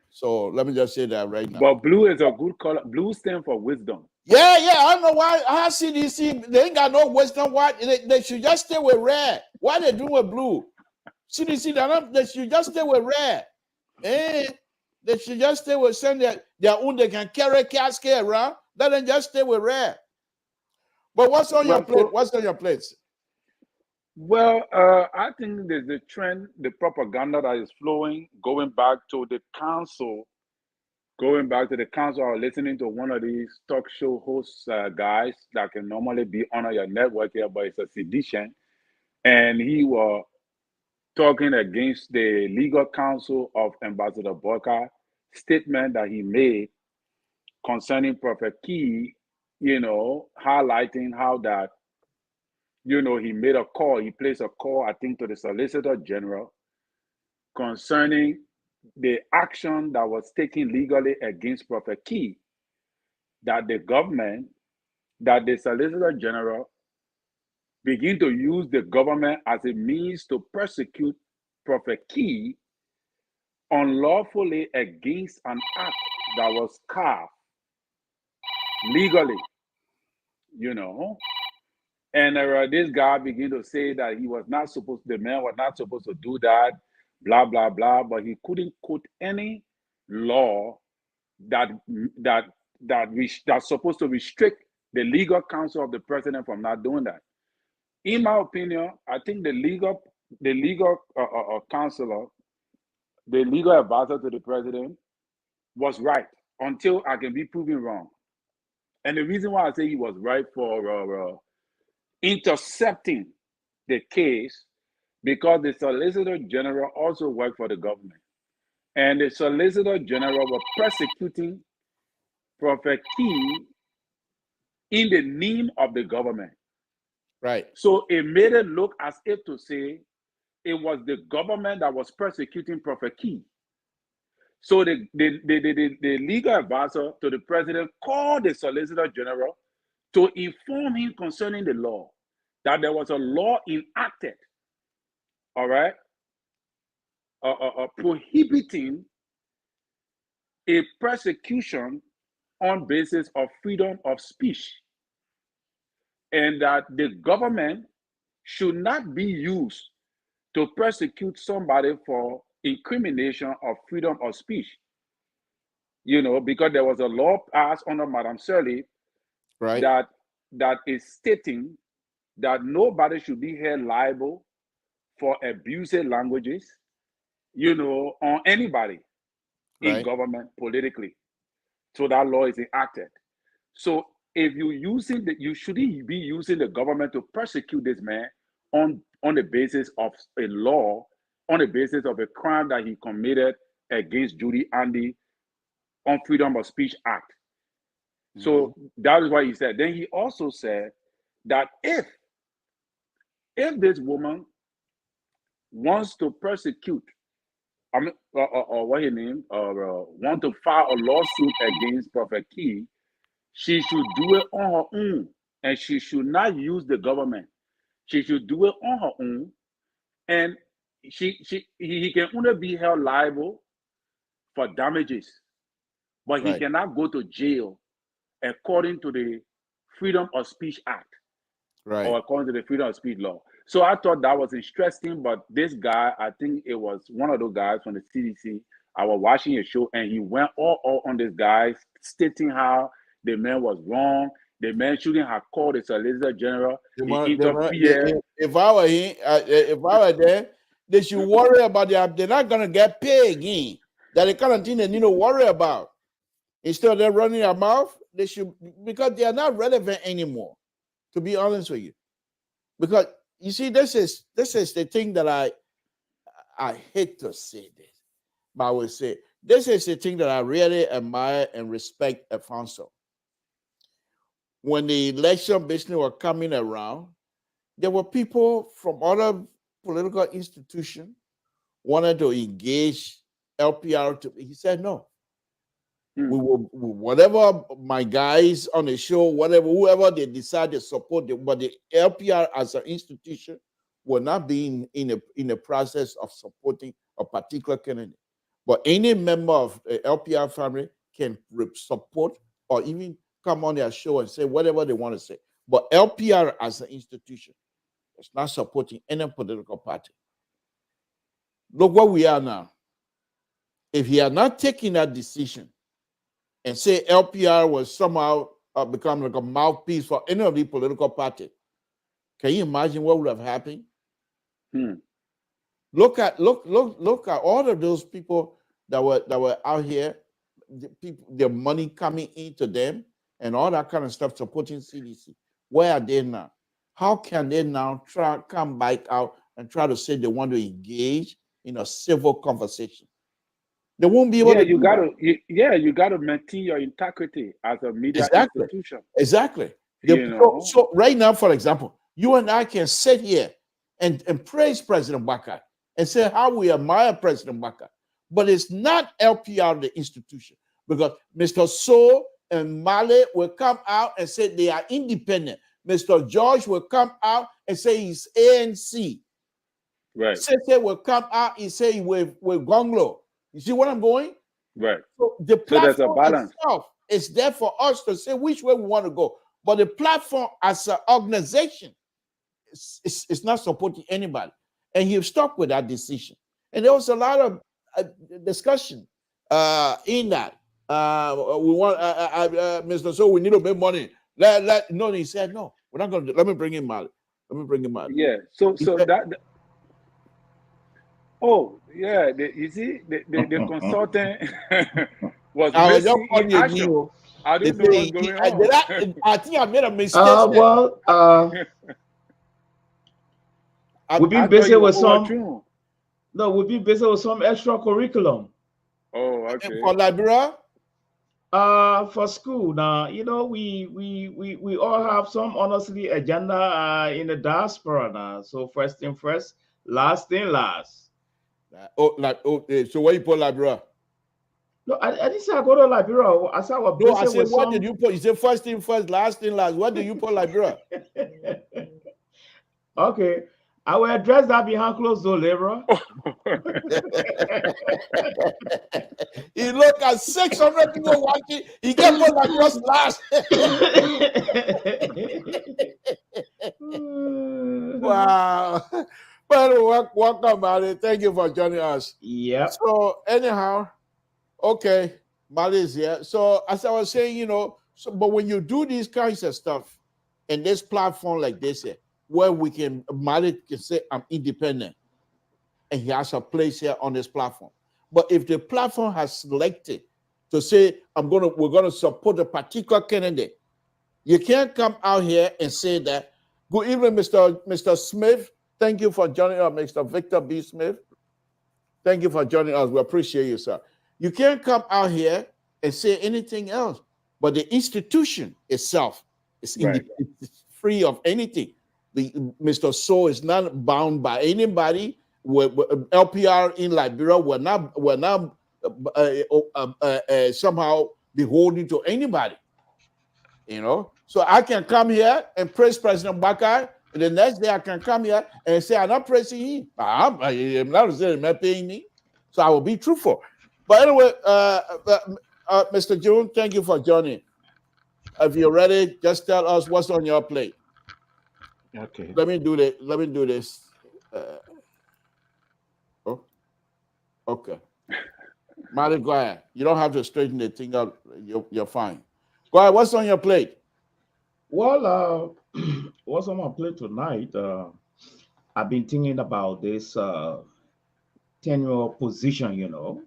So let me just say that right now. But blue is a good color. Blue stands for wisdom. Yeah. I don't know why CDC, they ain't got no wisdom. Why they should just stay with red. Why they do with blue? CDC, they should just stay with red. They should just stay with send their own. They can carry casket around. Let them just stay with red. But what's on your plate? What's on your plate? Well, I think there's the trend, the propaganda that is flowing, going back to the council. I was listening to one of these talk show hosts guys that can normally be on your network here, but it's a sedition. And he was talking against the legal counsel of Ambassador Boyka statement that he made concerning Prophet Key, highlighting how that, he made a call, he placed a call, I think, to the Solicitor General concerning the action that was taken legally against Prophet Key, that the government, that the Solicitor General begin to use the government as a means to persecute Prophet Key unlawfully against an act that was carved legally, And this guy began to say that the man was not supposed to do that, blah, blah, blah, but he couldn't quote any law that's supposed to restrict the legal counsel of the president from not doing that. In my opinion, I think the legal counselor, the legal advisor to the president was right until I can be proven wrong. And the reason why I say he was right for intercepting the case, because the Solicitor General also worked for the government. And the Solicitor General was persecuting Prophet Key in the name of the government. Right. So it made it look as if to say it was the government that was persecuting Prophet Key. So the legal advisor to the president called the Solicitor General to inform him concerning the law, that there was a law enacted, all right, prohibiting a persecution on basis of freedom of speech, and that the government should not be used to persecute somebody for incrimination of freedom of speech. Because there was a law passed under Madam Shirley, right, that is stating that nobody should be held liable for abusive languages, on anybody in government politically. So that law is enacted. So if you shouldn't be using the government to persecute this man on the basis of a law, on the basis of a crime that he committed against Judy Andy on Freedom of Speech Act. Mm-hmm. So that is why he said. Then he also said that if this woman wants to persecute, want to file a lawsuit against Prophet Key, she should do it on her own, and she should not use the government. She should do it on her own, and he can only be held liable for damages, but he cannot go to jail according to the Freedom of Speech Act, or according to the Freedom of Speech law. So I thought that was interesting, but this guy, I think it was one of those guys from the CDC, I was watching a show, and he went all on this guy, stating how the man was wrong. The man shouldn't have called the Solicitor General. He interfered. If I were there, they should worry about they're not going to get paid again. That the kind of thing they need to worry about. Instead of them running their mouth, they should, because they are not relevant anymore, to be honest with you. Because you see, this is the thing that I hate to say this, but I will say this is the thing that I really admire and respect Alfonso. When the election business were coming around, there were people from other political institutions wanted to engage LPR. He said no. We will, whatever my guys on the show, whatever, whoever they decide to support, but the LPR as an institution will not be in a process of supporting a particular candidate. But any member of the LPR family can support or even come on their show and say whatever they want to say. But LPR as an institution is not supporting any political party. Look where we are now. If he had not taken that decision and say LPR was somehow become like a mouthpiece for any of the political party, can you imagine what would have happened? Look at all of those people that were out here, the people, their money coming into them and all that kind of stuff supporting CDC. Where are they now? How can they now come back out and try to say they want to engage in a civil conversation? They won't be able to. You gotta maintain your integrity as a media institution. Exactly. So right now, for example, you and I can sit here and praise President Baka and say how we admire President Baka, but it's not LPR the institution, because Mr. So and Male will come out and say they are independent. Mr. George will come out and say he's ANC. Right. Sese will come out and say with Gonglo. You see what I'm going? Right. So the platform itself is there for us to say which way we want to go. But the platform as an organization is not supporting anybody. And he stuck with that decision. And there was a lot of discussion in that. We want, Mr. So we need to make money. No, he said, no, we're not going to. Let me bring him out. Yeah. So oh, yeah, you see, the consultant was missing in action. I don't know what's going on. I think I made a mistake. We've been busy with some. No, we've been busy with some extra curriculum. Oh, okay. For Liberia? For school. Now, you know, we all have some honestly agenda in the diaspora now. So first thing first, last thing last. So where you put Liberia? No, I didn't say I go to Liberia. I said what did you put? You said first thing first, last thing last. What did you put Liberia? Okay, I will address that behind closed door, Libra. He look at 600 people watching. He can put Liberia's last. Wow. But welcome, Mali. Thank you for joining us. Yeah. So anyhow, okay, Mali is here. So as I was saying, you know, but when you do these kinds of stuff in this platform like this here, where Mali can say I'm independent, and he has a place here on this platform. But if the platform has selected to say we're gonna support a particular candidate, you can't come out here and say that. Good evening, Mr. Smith. Thank you for joining us, Mr. Victor B. Smith. Thank you for joining us. We appreciate you, sir. You can't come out here and say anything else, but the institution itself is free of anything. Mr. So is not bound by anybody. LPR in Liberia were not somehow beholden to anybody. You know, so I can come here and praise President Baka. And the next day I can come here and say, I'm not praising him. I'm not saying he's not paying me. So I will be truthful. But anyway, Mr. June, thank you for joining. If you're ready, just tell us what's on your plate. Okay. Let me do this. Okay. Mali, go ahead. You don't have to straighten the thing up. You're fine. Go ahead. What's on your plate? Well, what's on my plate tonight? I've been thinking about this tenure position, you know,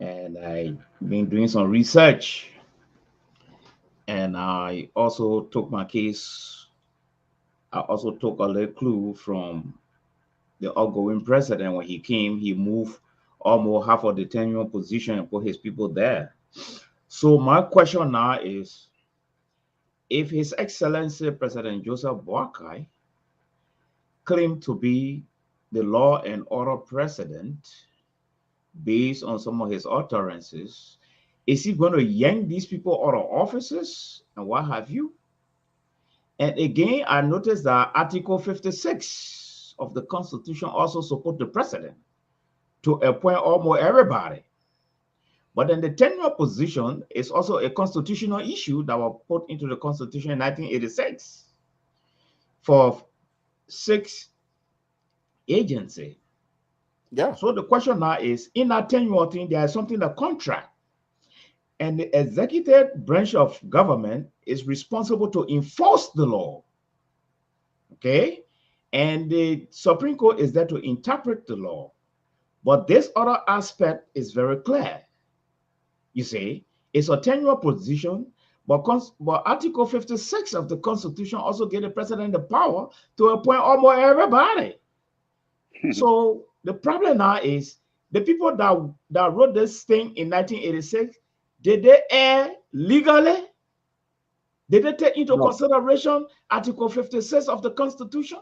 and I've been doing some research, and I also took my case. I also took a little clue from the outgoing president. When he came, he moved almost half of the tenure position and put his people there. So my question now is, if His Excellency President Joseph Boakai claimed to be the law and order president based on some of his utterances, is he going to yank these people out of offices and what have you? And again, I noticed that Article 56 of the Constitution also supports the president to appoint almost everybody. But then the tenure position is also a constitutional issue that was put into the Constitution in 1986 for 6 agencies. Yeah. So the question now is, in that tenure thing, there is something that contract. And the executive branch of government is responsible to enforce the law. Okay? And the Supreme Court is there to interpret the law. But this other aspect is very clear. You see, it's a tenure position, but Article 56 of the Constitution also gives the president the power to appoint almost everybody. So the problem now is the people that wrote this thing in 1986, did they err legally? Did they take into consideration Article 56 of the Constitution?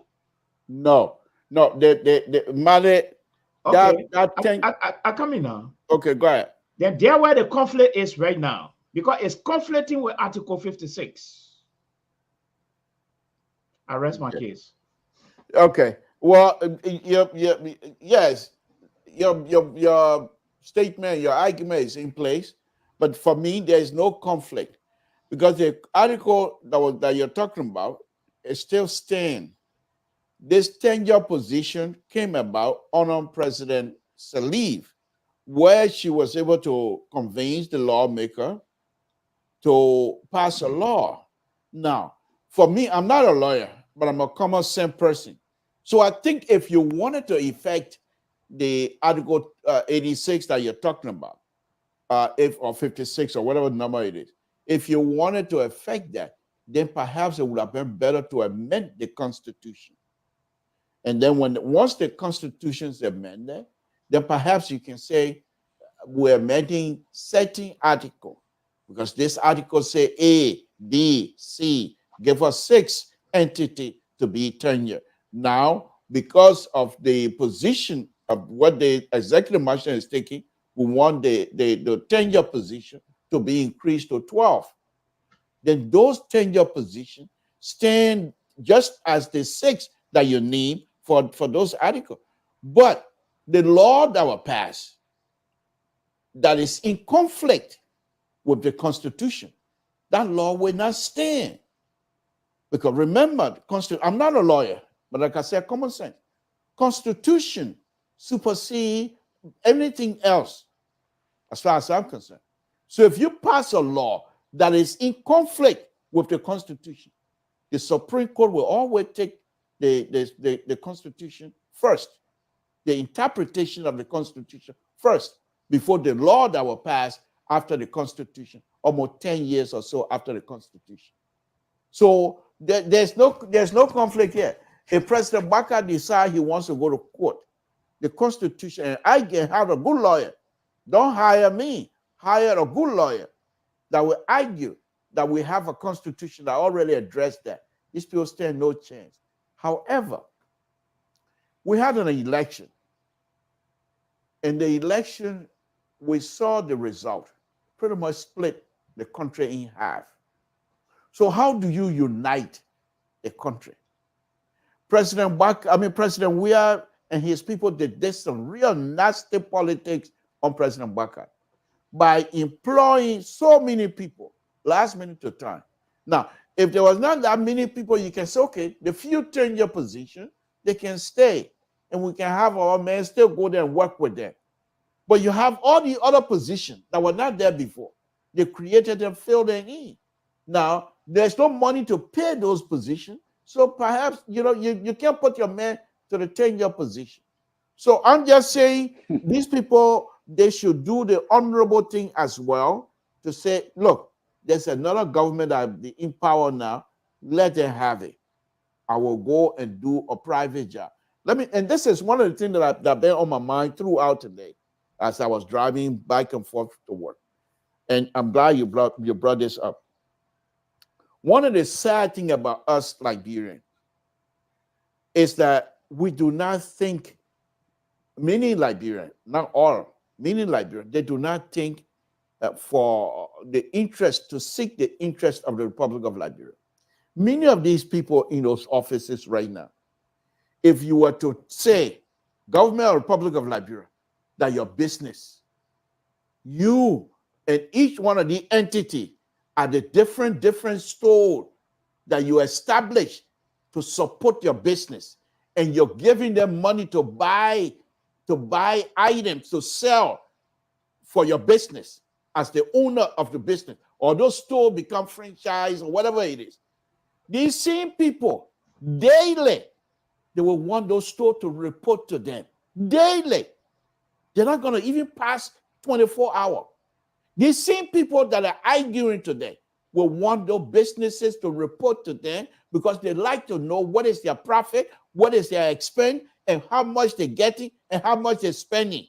No. The money. Okay, I come in now. Okay, go ahead. Then there where the conflict is right now, because it's conflicting with Article 56. I rest my case. Okay. Well, yes, your statement, your argument is in place, but for me, there is no conflict because the article that you're talking about is still staying. This tenure position came about under President Sirleaf, where she was able to convince the lawmaker to pass a law. Now, for me, I'm not a lawyer, but I'm a common sense person. So I think if you wanted to effect the Article 86 that you're talking about, or 56 or whatever number it is, if you wanted to effect that, then perhaps it would have been better to amend the Constitution. And then once the Constitution is amended, then perhaps you can say we're amending certain article, because this article say A, B, C, give us 6 entity to be tenure. Now, because of the position of what the executive marshal is taking, we want the tenure position to be increased to 12. Then those tenure positions stand just as the 6 that you need for those articles. But the law that was passed that is in conflict with the Constitution, that law will not stand. Because remember, I'm not a lawyer, but like I said, common sense. Constitution supersedes anything else as far as I'm concerned. So if you pass a law that is in conflict with the Constitution, the Supreme Court will always take the Constitution first, the interpretation of the Constitution first, before the law that was passed after the Constitution, almost 10 years or so after the Constitution. So there's no conflict here. If President Baka decides he wants to go to court, the Constitution, and I can have a good lawyer. Don't hire me. Hire a good lawyer that will argue that we have a Constitution that already addressed that. These people stand no chance. However, we had an election. In the election, we saw the result. Pretty much split the country in half. So how do you unite a country? President Weah and his people did some real nasty politics on President Baka by employing so many people last minute to time. Now, if there was not that many people, you can say, okay, the few tenure position, they can stay, and we can have our men still go there and work with them. But you have all the other positions that were not there before. They created them, filled them in. Now, there's no money to pay those positions, so perhaps, you can't put your man to the tenure position. So I'm just saying, these people, they should do the honorable thing as well, to say, look, there's another government that is in power now, let them have it. I will go and do a private job. And this is one of the things that been on my mind throughout today as I was driving back and forth to work. And I'm glad you brought this up. One of the sad things about us Liberians is that we do not think, many Liberians, not all, many Liberians, they do not think for the interest, to seek the interest of the Republic of Liberia. Many of these people in those offices right now, if you were to say, Government of the Republic of Liberia, that your business, you and each one of the entity are the different store that you establish to support your business, and you're giving them money to buy items to sell for your business as the owner of the business, or those stores become franchise or whatever it is. These same people daily, they will want those stores to report to them daily. They're not going to even pass 24 hours. These same people that are arguing today will want those businesses to report to them because they like to know what is their profit, what is their expense, and how much they're getting and how much they're spending.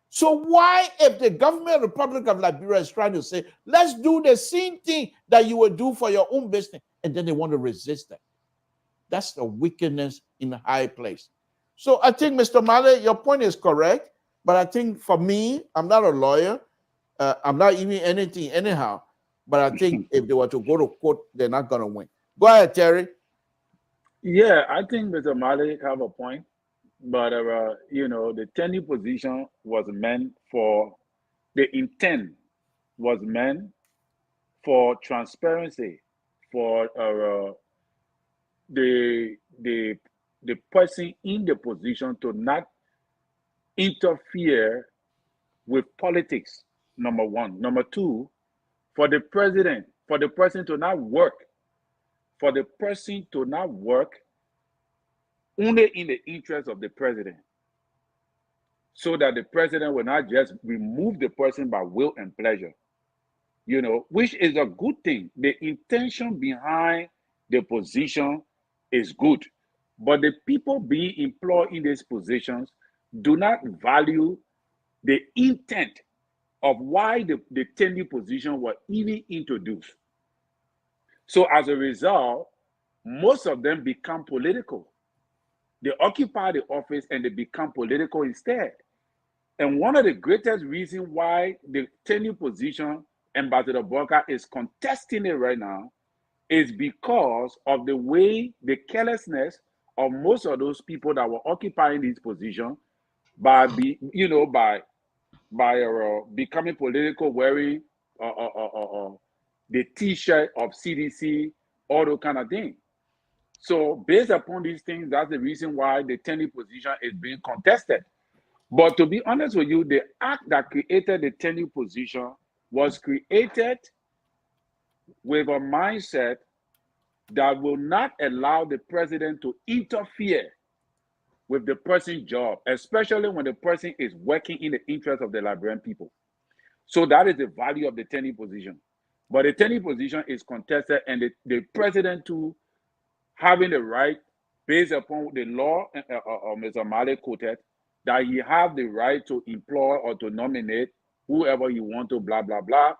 So why, if the government of the Republic of Liberia is trying to say, let's do the same thing that you would do for your own business, and then they want to resist that? That's the wickedness in the high place. So I think, Mr. Male, your point is correct, but I think for me, I'm not a lawyer. I'm not even anything anyhow, but I think if they were to go to court, they're not going to win. Go ahead, Terry. Yeah, I think Mr. Malik have a point, but you know, the tenure position was meant for, the intent was meant for transparency, for the person in the position to not interfere with politics. Number one. Number two, for the person to not work, only in the interest of the president, so that the president will not just remove the person by will and pleasure, you know, which is a good thing. The intention behind the position is good, but the people being employed in these positions do not value the intent of why the tenure position was even introduced. So as a result, most of them become political. They occupy the office and they become political instead. And one of the greatest reasons why the tenure position, Ambassador Boka is contesting it right now, is because of the way, the carelessness of most of those people that were occupying these positions by becoming political, wearing the T-shirt of CDC, all those kind of things. So based upon these things, that's the reason why the tenure position is being contested. But to be honest with you, the act that created the tenure position was created with a mindset that will not allow the president to interfere with the person's job, especially when the person is working in the interest of the Liberian people. So that is the value of the tenure position. But the tenure position is contested, and the president too, having the right, based upon the law, Mr. Male quoted, that he have the right to employ or to nominate whoever he want to, blah, blah, blah.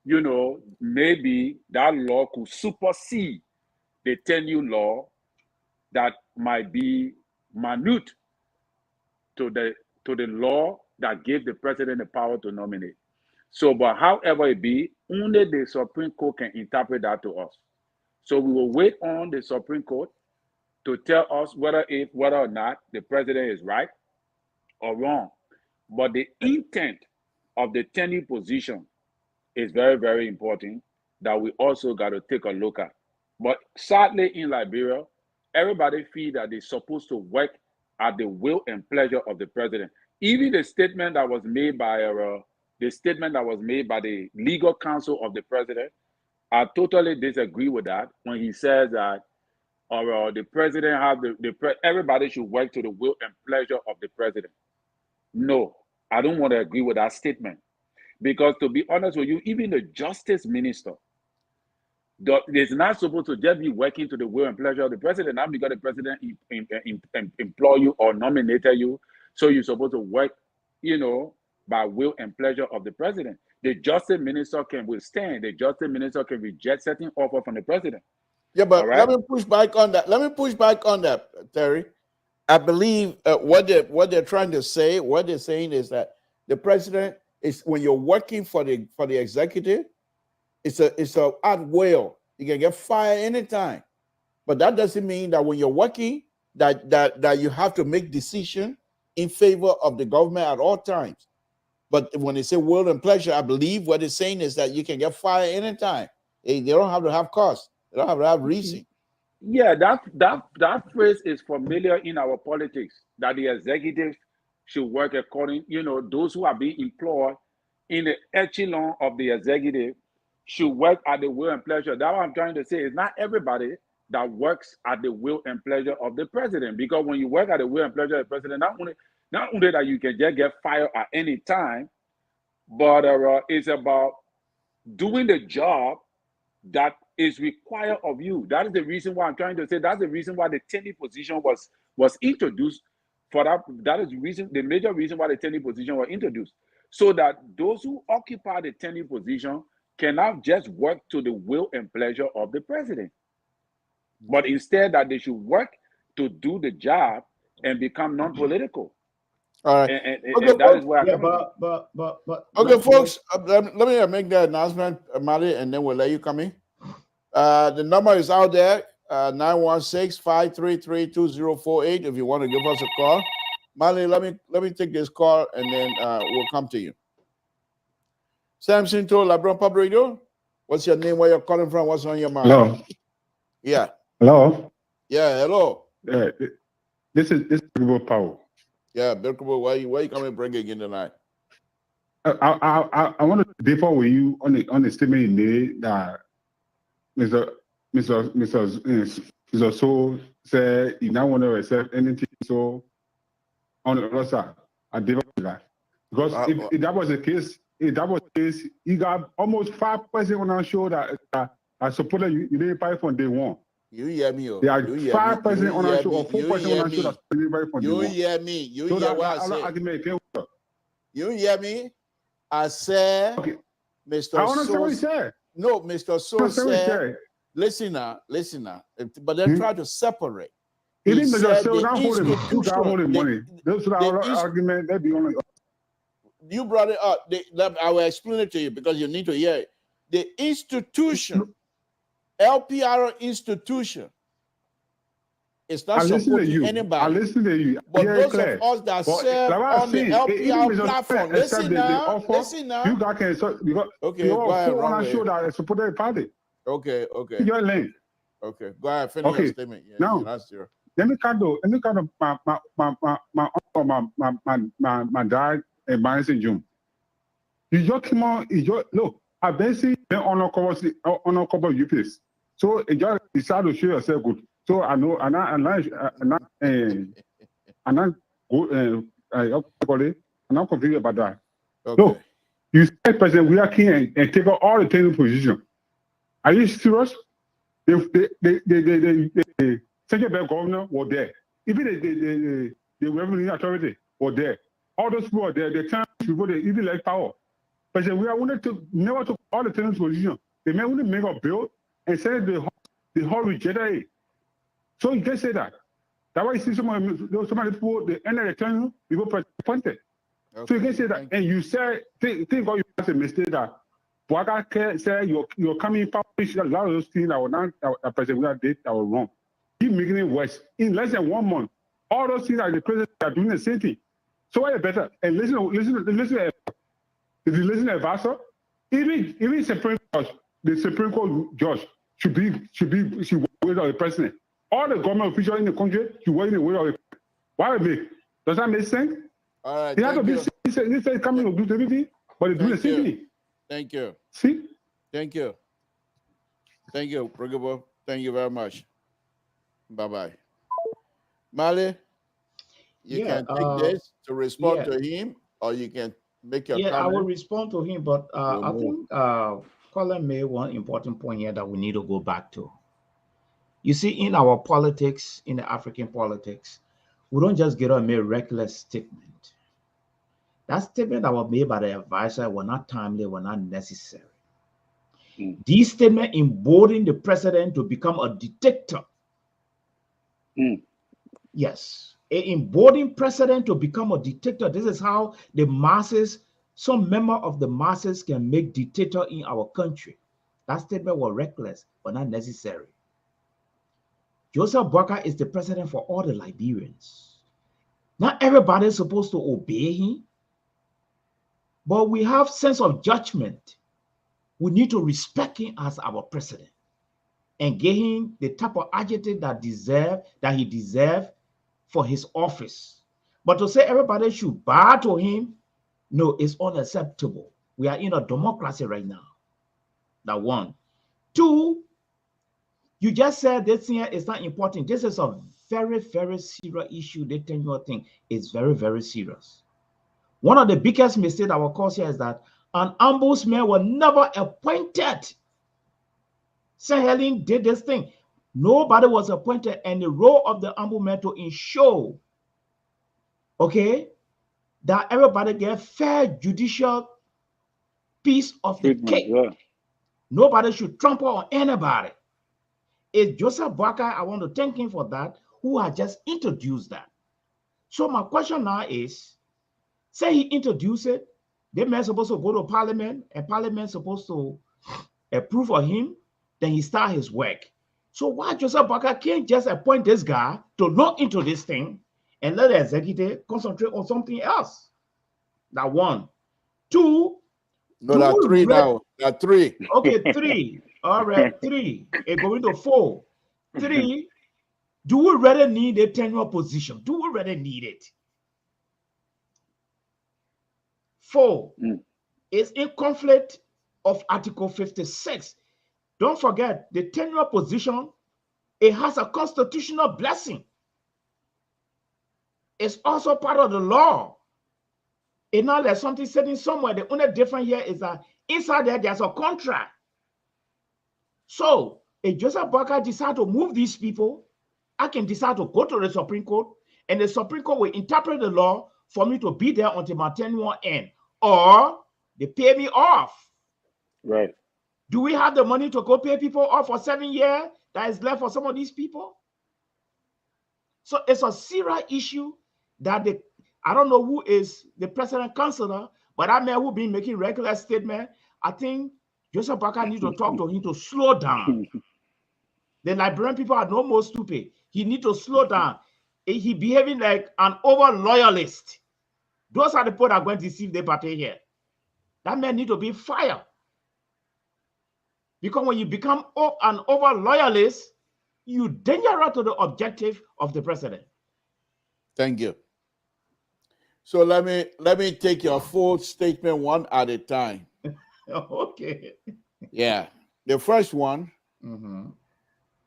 You know, maybe that law could supersede the tenure law that might be minute to the law that gave the president the power to nominate. So, but however it be, only the Supreme Court can interpret that to us. So we will wait on the Supreme Court to tell us whether or not the president is right or wrong. But the intent of the tenure position is very, very important that we also got to take a look at. But sadly, in Liberia, everybody feel that they're supposed to work at the will and pleasure of the president. Even the statement that was made by the legal counsel of the president, I totally disagree with that when he says that the president have everybody should work to the will and pleasure of the president. No, I don't want to agree with that statement, because to be honest with you, even the justice minister is not supposed to just be working to the will and pleasure of the president. Not because the president employ you or nominated you, so you're supposed to work, you know, by will and pleasure of the president. The justice minister can withstand. The justice minister can reject certain offer from the president. Yeah, but All right? let me push back on that. Let me push back on that, Terry. I believe what they're trying to say, what they're saying is that the president is, when you're working for the executive, it's a at will. You can get fired anytime. But that doesn't mean that when you're working, that you have to make decision in favor of the government at all times. But when they say will and pleasure, I believe what they're saying is that you can get fired anytime. They don't have to have cause. They don't have to have reason. Yeah, that phrase is familiar in our politics, that the executive should work according, those who are being employed in the echelon of the executive should work at the will and pleasure. That's what I'm trying to say. It's not everybody that works at the will and pleasure of the president, because when you work at the will and pleasure of the president, not only that you can just get fired at any time, but it's about doing the job that is required of you. That is the reason why I'm trying to say, that's the reason why the tenure position was introduced. For that is the major reason why the tenure position was introduced, so that those who occupy the tenure position cannot just work to the will and pleasure of the president, but instead that they should work to do the job and become non-political. All right. And that is where I come from. But okay, folks, let me make the announcement, Mali, and then we'll let you come in. The number is out there, 916-533-2048. If you want to give us a call, Mali, let me take this call, and then we'll come to you. Samson to Liberian Public Radio. What's your name? Where you're calling from? What's on your mind? Hello. Yeah. Hello. Yeah. Hello. This is Bill Powell. Yeah, Birkable, why you coming bring again tonight? I want to differ with you on the statement you made that Mr. So said he now want to accept anything. So on the other side, I differ with that, because if that was the case, you got almost 5% on our show that supported you didn't buy from day one. You hear me? There are 5% on our show or 4% on our show that didn't buy from day one. You hear me? You so hear what I said? You hear me? I said, okay. Mr. I understand what you said. No, Mr. So said, listen now. But they're trying to separate. He said holding money. Those are our argument. That be only. You brought it up. I will explain it to you because you need to hear it. The institution, LPR institution, is not supporting anybody. I listen to you. But those of us that serve on the LPR platform, listen now. You guys can because you all want to show that I support the party. Okay. Your lane. Okay, go ahead. Finish your statement. Yeah, now, let me kind of my dad and my in June. You just come on. Look. I basically been on a couple of UPS. So you just decide to show yourself good. So I know, I'm not confused about that. Okay. Look, you said President we are king and take out all the training position. Are you serious? The central bank governor were there. Even the revenue authority were there. All those people were there. The time people they even like power. But we are wanted to never took all the tenants position. They may want to make a bill and say the whole rejected it. So you can say that. That's why you see some of people the end of the term people appointed. Okay. So you can say that. And you say think about you have a mistake that Boaga said you're coming publish a lot of those things that were not President did that were wrong. Keep making it worse. In less than 1 month, all those things that the president are doing the same thing. So why better? And listen. If you listen to advisor, even Supreme Court, the Supreme Court judge should work of the president. All the government officials in the country should work in the way of the president. Why me? Does that make sense? All right. They have to be coming to do everything, but they do the same thing. Thank you. See? Thank you. Thank you, Brigabo. Thank you very much. Bye-bye. Mali, you can take this to respond to him, or you can make your comment. I will respond to him, but I think Colin made one important point here that we need to go back to. You see, in our politics, in the African politics, we don't just get up and make reckless statement. That statement that was made by the advisor were not timely, were not necessary. Mm. These statements emboldened the president to become a dictator. Mm. Yes, an emboldened president to become a dictator. This is how the masses, some member of the masses can make dictator in our country. That statement was reckless, but not necessary. Joseph Boakai is the president for all the Liberians. Not everybody is supposed to obey him, but we have sense of judgment. We need to respect him as our president and give him the type of adjective that he deserves for his office. But to say everybody should bow to him, no, it's unacceptable. We are in a democracy right now. That one. Two, you just said this here is not important. This is a very, very serious issue. The tenure thing is very, very serious. One of the biggest mistakes our cause here is that an ombudsman was never appointed. St. Helen did this thing. Nobody was appointed, and the role of the ombudsman to ensure, okay, that everybody get fair judicial piece of the cake. Yeah. Nobody should trample on anybody. It's Joseph Boakai, I want to thank him for that, who had just introduced that. So my question now is, say he introduced it, the man supposed to go to parliament, and parliament supposed to approve for him, then he start his work. So why Joseph Boakai can't just appoint this guy to look into this thing and let the executive concentrate on something else? That one. Two. No, there are three now. There are three. Okay, three. All right, three. It's going to four. Three. Do we really need a tenure position? Do we really need it? Four. Is in conflict of Article 56. Don't forget, the tenure position, it has a constitutional blessing. It's also part of the law. It's not like something sitting somewhere. The only difference here is that inside there, there's a contract. So if Joseph Boakai decide to move these people, I can decide to go to the Supreme Court, and the Supreme Court will interpret the law for me to be there until my tenure ends, or they pay me off. Right. Do we have the money to go pay people off for 7 years that is left for some of these people? So it's a serious issue that I don't know who is the president counselor, but that man who been making regular statements, I think Joseph Boakai needs to talk to him to slow down. The Liberian people are no more stupid. He needs to slow down. He behaving like an over loyalist. Those are the people that are going to deceive the party here. That man need to be fired. Because when you become an over loyalist, you dangerous to the objective of the president. Thank you. So let me take your full statement one at a time. Okay. Yeah. The first one,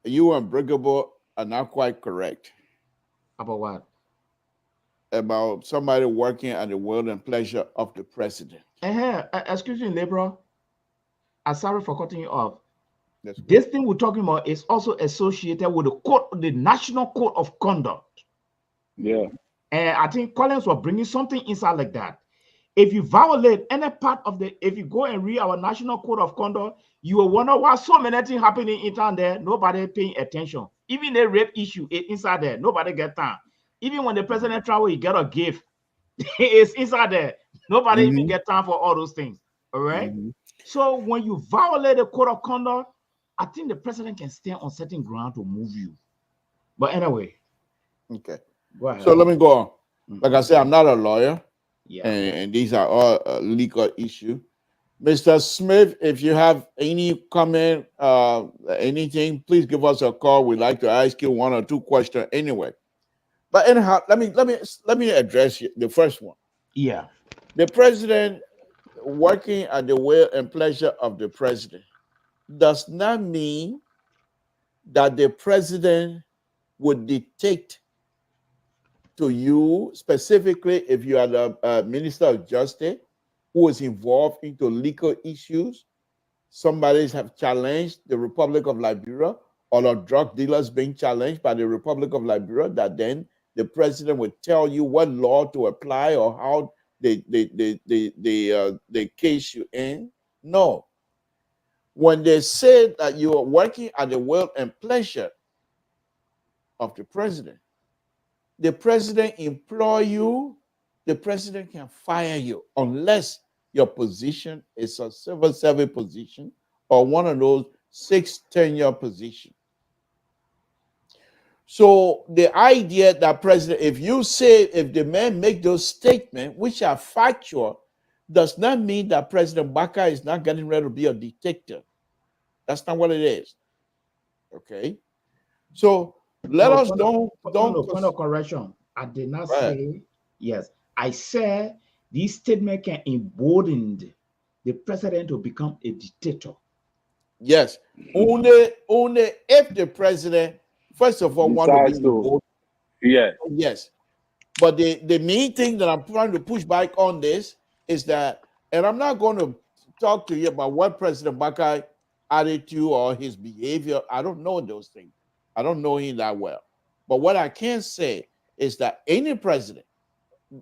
you and Brigable are not quite correct. About what? About somebody working at the will and pleasure of the president. Excuse me, Libra. I'm sorry for cutting you off. That's this thing we're talking about is also associated with the National Code of Conduct. Yeah. And I think Collins was bringing something inside like that. If you violate any part of if you go and read our National Code of Conduct, you will wonder why so many things happening in town there, nobody paying attention. Even the rape issue is inside there, nobody get time. Even when the president travel, he get a gift. It's inside there. Nobody even get time for all those things. All right. So when you violate the code of conduct, I think the president can stand on certain ground to move you. But anyway. Okay. Go ahead. So let me go on. Like I said, I'm not a lawyer. Yeah. And these are all legal issues. Mr. Smith, if you have any comment, anything, please give us a call. We'd like to ask you one or two questions anyway. But anyhow, let me address the first one. Yeah. The president working at the will and pleasure of the president does not mean that the president would dictate to you, specifically if you are the Minister of Justice who is involved into legal issues. Somebody have challenged the Republic of Liberia, or the drug dealers being challenged by the Republic of Liberia, that then the president would tell you what law to apply or how they case you in. No. When they say that you are working at the will and pleasure of the president employ you, the president can fire you unless your position is a civil service position or one of those 6 tenure positions. So the idea that president, if the man make those statements, which are factual, does not mean that President Baka is not getting ready to be a dictator. That's not what it is. Okay. So let us don't point of correction. I did not say yes. I said this statement can embolden the president to become a dictator. Yes. Only if the president, first of all, wants to be involved. Yes. But the main thing that I'm trying to push back on this is that, and I'm not going to talk to you about what President Baka attitude or his behavior. I don't know those things. I don't know him that well. But what I can say is that any president,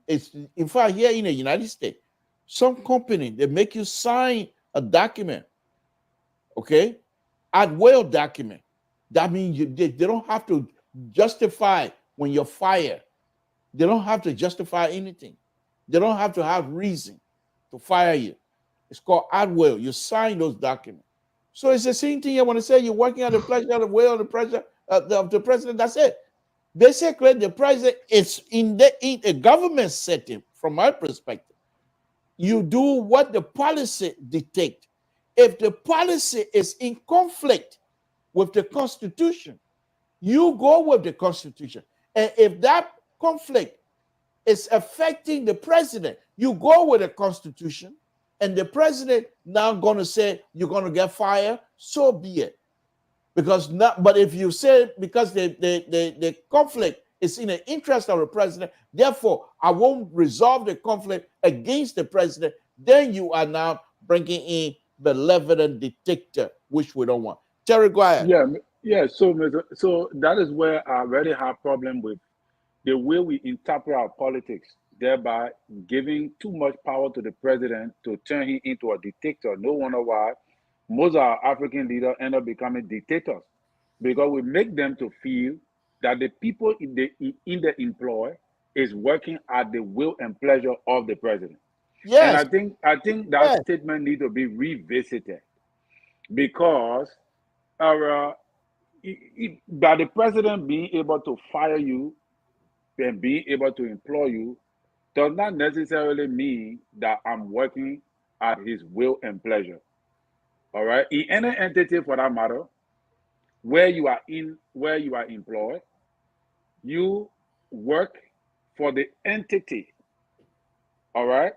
it's in fact here in the United States, some company, they make you sign a document, okay, at will document. That means they don't have to justify when you're fired. They don't have to justify anything. They don't have to have reason to fire you. It's called at will. You sign those documents. So it's the same thing. I want to say you're working at the pleasure of the will of the pressure of the president. That's it. Basically, the president is in a government setting. From my perspective, you do what the policy dictates. If the policy is in conflict with the Constitution, you go with the Constitution. And if that conflict is affecting the president, you go with the Constitution, and the president now going to say you're going to get fired, so be it. But if you say because the conflict is in the interest of the president, therefore I won't resolve the conflict against the president, then you are now bringing in benevolent dictator, which we don't want. Terry, go ahead. Yeah. So that is where I already have problem with the way we interpret our politics, thereby giving too much power to the president to turn him into a dictator. No wonder why most of our African leaders end up becoming dictators, because we make them to feel that the people in the employ is working at the will and pleasure of the president. Yes. And I think that statement needs to be revisited, because by the president being able to fire you and being able to employ you does not necessarily mean that I'm working at his will and pleasure. All right. In any entity for that matter, where you are employed, you work for the entity. All right.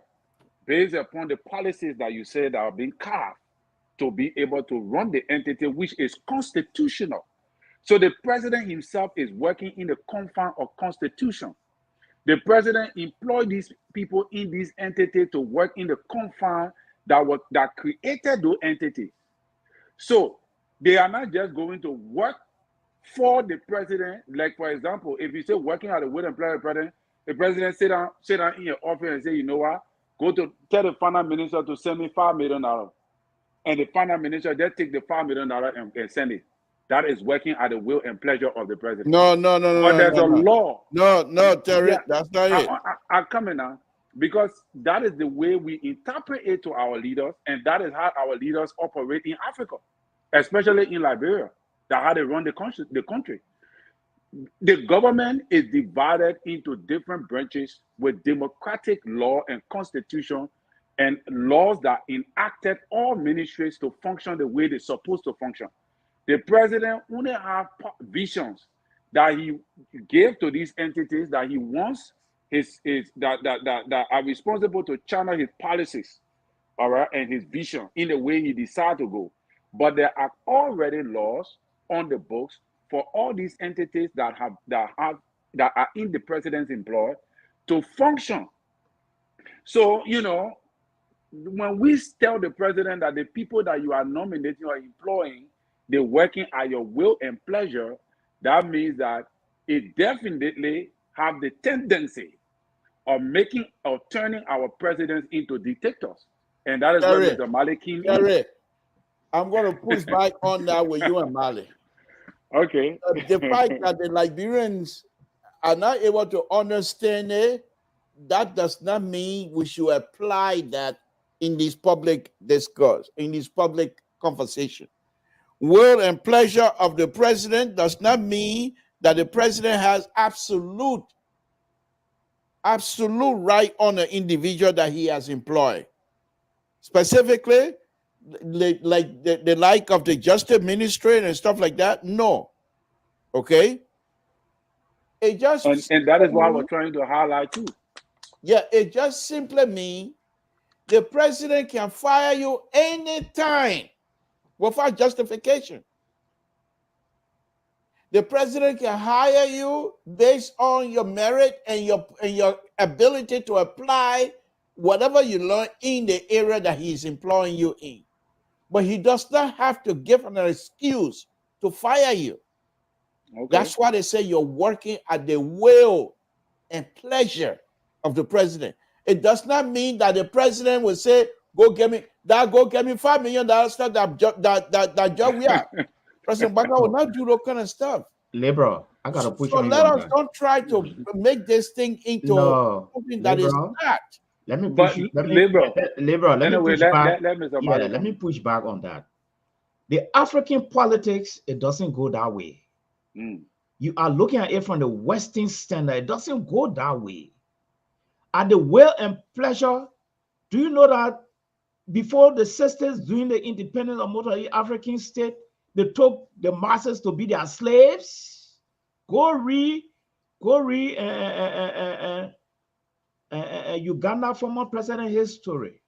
Based upon the policies that you say that are being carved to be able to run the entity, which is constitutional. So the president himself is working in the confines of Constitution. The president employed these people in this entity to work in the confines that created those entities. So they are not just going to work for the president. Like, for example, if you say working at the will and pleasure of the president, the president sit down in your office and say, you know what, go to tell the finance minister to send me $5 million. And the finance minister just take the $5 million and send it. That is working at the will and pleasure of the president. No. But there's a law. No, Terry, that's not it. I'm coming now, because that is the way we interpret it to our leaders, and that is how our leaders operate in Africa, especially in Liberia. That's how they run the country. The government is divided into different branches with democratic law and constitution and laws that enacted all ministries to function the way they're supposed to function. The president only have visions that he gave to these entities that he wants that are responsible to channel his policies, all right, and his vision in the way he decides to go. But there are already laws on the books for all these entities that are in the president's employ to function. So, when we tell the president that the people that you are nominating or employing, they're working at your will and pleasure, that means that it definitely have the tendency of turning our presidents into dictators. And that is where Gary, Mr. Mali came in. Gary, I'm going to push back on that with you and Mali. Okay. The fact that the Liberians are not able to understand it, that does not mean we should apply that in this public discourse, in this public conversation. Will and pleasure of the president does not mean that the president has absolute right on the individual that he has employed. Specifically, like the like of the justice ministry and stuff like that. No. Okay. It just and that is why we're trying to highlight too. Yeah, it just simply means the president can fire you anytime without justification. The president can hire you based on your merit and your ability to apply whatever you learn in the area that he's employing you in. But he does not have to give an excuse to fire you. Okay. That's why they say you're working at the will and pleasure of the president. It does not mean that the president will say, go get me $5 million stuff that job we have. President Baka will not do that kind of stuff. Liberal, I gotta push so on let you. us don't try to make this thing into something that is not. Let me push let me push back on that. The African politics, it doesn't go that way. You are looking at it from the Western standard. It doesn't go that way. At the will and pleasure, do you know that before the sisters doing the independence of most of the African state, they took the masses to be their slaves? Go read Uganda former president history.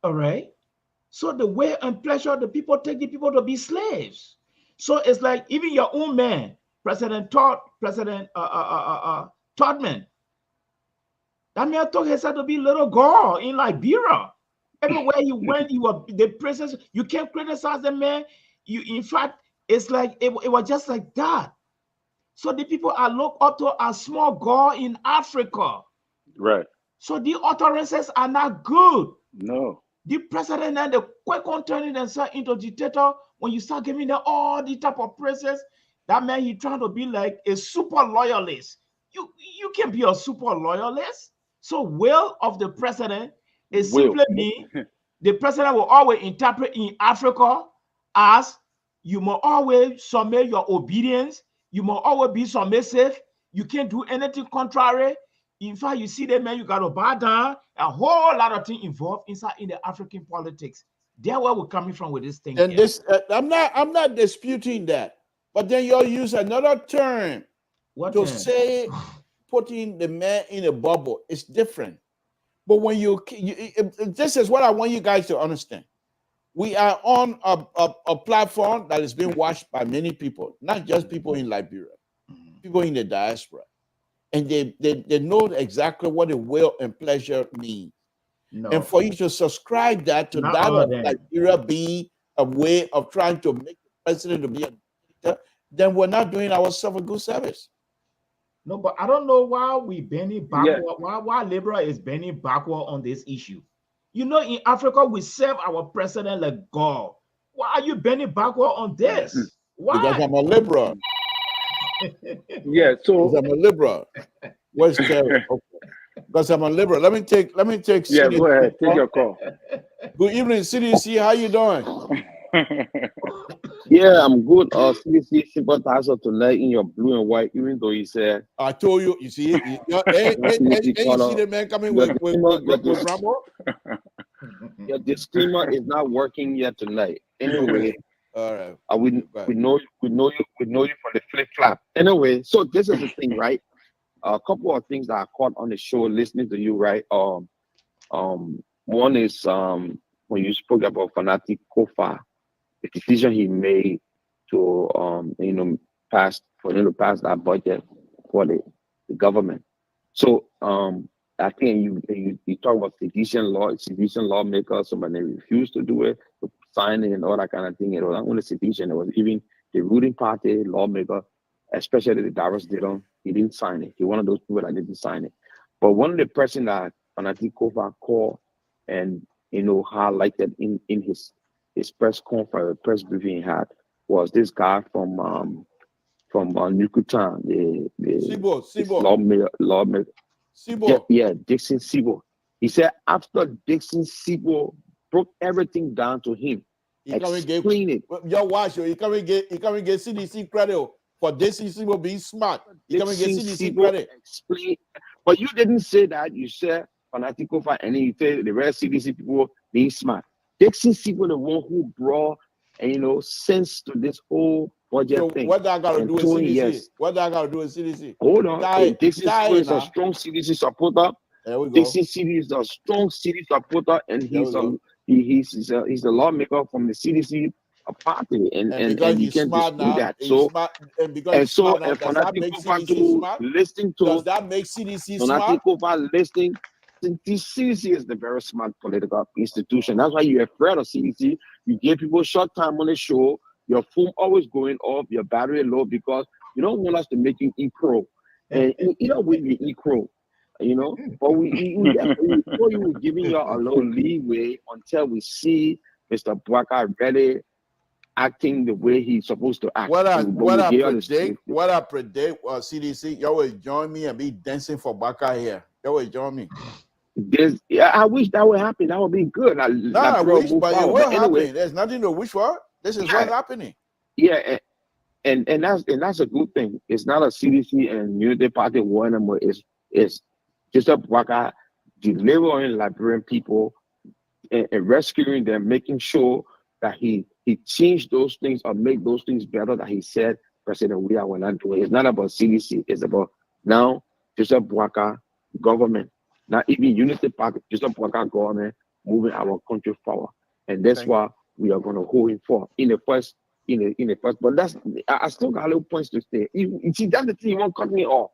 All right. So the will and pleasure, the people take the people to be slaves. So it's like even your own man, President Todman. That man took himself to be little girl in Liberia. Everywhere he went, he was the princess. You can't criticize the man. In fact, it's like it was just like that. So the people are looked up to a small girl in Africa. Right. So the utterances are not good. No. The president and the quick on turning themselves into dictator. When you start giving them all the type of praises, that man he trying to be like a super loyalist. You can be a super loyalist. So will of the president is simply mean the president will always interpret in Africa as you must always submit your obedience. You must always be submissive. You can't do anything contrary. In fact, you see that man, you got to bow down. A whole lot of things involved inside in the African politics. That's where we're coming from with this thing. And this, I'm not disputing that. But then you'll use another term say putting the man in a bubble. It's different. But when this is what I want you guys to understand. We are on a platform that is being watched by many people, not just people in Liberia, people in the diaspora. And they know exactly what the will and pleasure mean. No. And for you to subscribe that to that of Liberia being a way of trying to make the president to be a dictator, then we're not doing ourselves a good service. No, but I don't know why we bending backward. Yeah. Why Liberia is bending backward on this issue. You know, in Africa, we serve our president like God. Why are you bending backward on this? Why? Because I'm a liberal. Yeah, so because I'm a liberal. Where's Terry? Okay. Because I'm a liberal. Let me take yeah, go ahead. Take your call. Good evening, CDC. How you doing? Yeah, I'm good. CDC sympathizer tonight in your blue and white, even though you said I told you, you see, you see the man coming with Rambo? Your disclaimer is not working yet tonight. Anyway, all right. We know you for the flip flop. Anyway, so this is the thing, right? A couple of things that I caught on the show listening to you, right? One is when you spoke about Fanatic Kofa, the decision he made to pass that budget for the government. So I think you talk about sedition lawmakers, somebody refused to do it, to sign it and all that kind of thing. It was not only sedition, it was even the ruling party lawmaker, especially the Davos Dillon, he didn't sign it. He one of those people that didn't sign it. But one of the person that Fanatic Kofa called and highlighted in his press conference, press briefing he had, was this guy from Newcutan, Sibo. lawmaker. Sibo. Yeah, Dixon Sibo. He said after Dixon Sibo broke everything down to him, explain it. Your watch, you can't get CDC credit for Dixon Sibo being smart. You can't get CDC credit. Explain, but you didn't say that. You said Fanatic Kofa, and then you say the rest CDC people being smart. Dixon Sibo, the one who brought sense to this whole budget thing. What I gotta do with CDC? Yes. What I gotta do with CDC? Hold on. Dixon Sibo is a strong CDC supporter. There we go. Dixon Sibo is a strong CDC supporter, and he's a lawmaker from the CDC party, and you can't dispute that. So Fanatic Kofa to listening to, does that make CDC smart? Fanatic Kofa listening. CDC is the very smart political institution. That's why you're afraid of CDC. You give people short time on the show. Your phone always going off. Your battery low because you don't want us to make you e-pro. And we e-pro. But we were giving you a little leeway until we see Mr. Bwaka really acting the way he's supposed to act. What I predict, CDC, y'all will join me and be dancing for Bwaka here. Y'all will join me. I wish that would happen. That would be good. I wish, but it will happen. There's nothing to wish for. This is what's happening. Yeah, and that's a good thing. It's not a CDC and Unity Party war anymore. It's just a Bwaka delivering Liberian people and rescuing them, making sure that he changed those things or make those things better that he said President William will not do it. It's not about CDC. It's about now just a Bwaka government. Not even Unity Party, just a Bwaka government moving our country forward, and that's why we are going to hold him for in the first. But I still got little points to say. You see, that's the thing. You won't cut me off.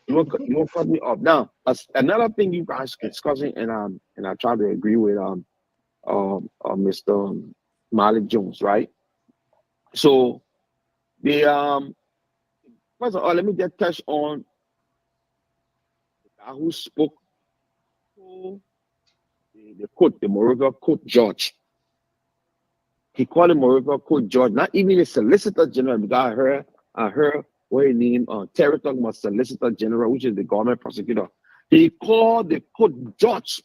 You won't cut me off. Now, another thing you guys discussing, and I try to agree with Mr. Malik Jones, right? So the first of all, let me just touch on the guy who spoke. The Moreover Court Judge. He called him Moreover Court Judge, not even a Solicitor General, because I heard what he named Terry talking about Solicitor General, which is the government prosecutor. He called the court judge,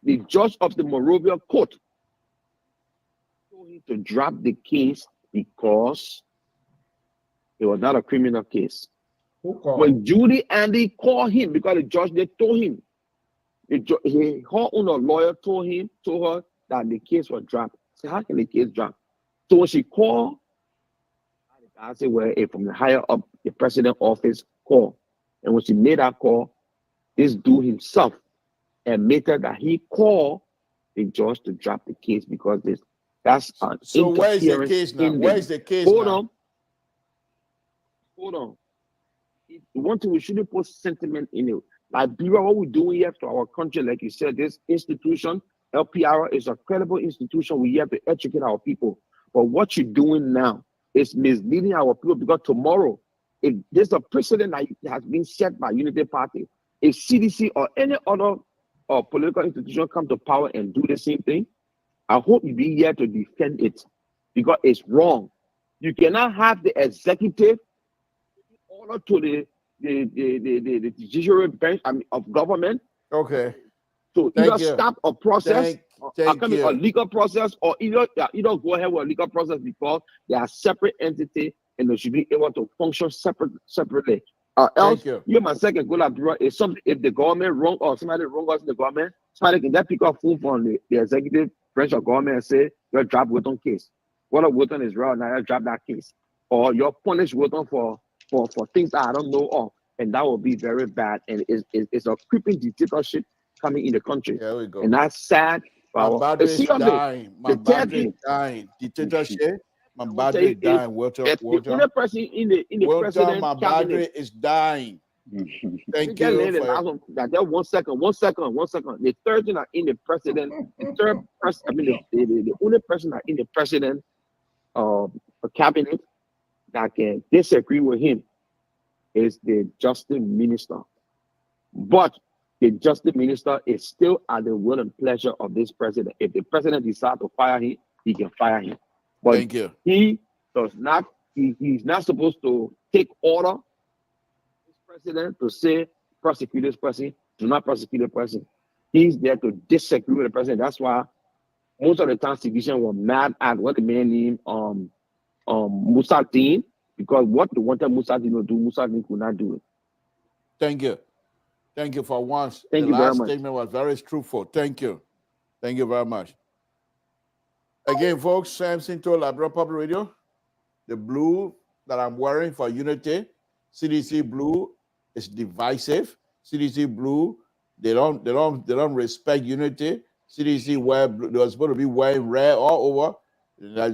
the judge of the Moreover Court, told him to drop the case because it was not a criminal case. When Judy Andy called him, because the judge, they told him, her own lawyer told her that the case was dropped. So how can the case drop? So when she called, I said, well, from the higher up, the president office called. And when she made that call, this dude himself admitted that he called the judge to drop the case because that's an so where is the case now? Where is the case now? Hold on. One thing, we shouldn't put sentiment in it. Liberia, what we're doing here to our country, like you said, this institution, LPR, is a credible institution. We have to educate our people. But what you're doing now is misleading our people, because tomorrow, if there's a precedent that has been set by Unity Party, if CDC or any other political institution come to power and do the same thing, I hope you be here to defend it, because it's wrong. You cannot have the executive order to the judiciary bench of government. Okay. So either stop a process, a legal process, or either go ahead with a legal process because they are separate entity and they should be able to function separately. Else, you my second goal is something. If the government wrong or somebody wrong us in the government, somebody can just pick up phone from the executive branch of government and say, "Your drop Wilton case. What a Wilton is wrong now, you drop that case, or you're punished Wilton for things that I don't know of," and that will be very bad. And it's a creeping dictatorship coming in the country. There we go. And that's sad. My battery is dying. My battery is dying. Dictatorship. My battery is dying. Walter. The only person in the president my battery is dying. Thank you. Just 1 second. The third thing that in the president, the only person that in the president cabinet that can disagree with him is the justice minister. But the justice minister is still at the will and pleasure of this president. If the president decides to fire him, he can fire him. But Thank you. he does not, he's not supposed to take order this president to say, prosecute this person, do not prosecute the person. He's there to disagree with the president. That's why most of the time civilians were mad at what the man named Musa Dean, because what they wanted Musa Dean to do, Musa Dean could not do it. Thank you. Thank you for once. Thank the you very last much. statement was very truthful. Thank you. Thank you very much. Again, folks, Samson told Liberia Public Radio, the blue that I'm wearing for unity, CDC blue, is divisive. CDC blue, they don't respect unity. CDC wear blue, they were supposed to be wearing red all over.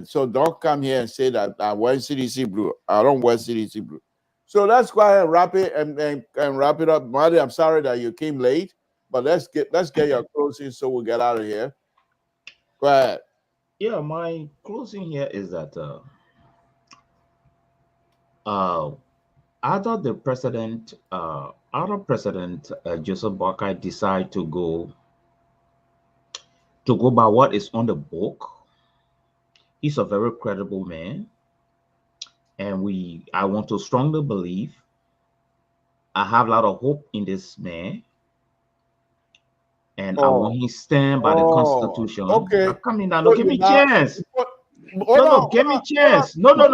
So don't come here and say that I'm wearing CDC blue. I don't wear CDC blue. So let's go ahead and wrap it and wrap it up. Marty, I'm sorry that you came late, but let's get your closing so we'll get out of here. Go ahead. Yeah, my closing here is that after President Joseph Boakai decide to go by what is on the book, he's a very credible man, and I want to strongly believe, I have a lot of hope in this man, and I want him to stand by the Constitution. Okay, come in now, no, give me chance. Give me chance. No. You're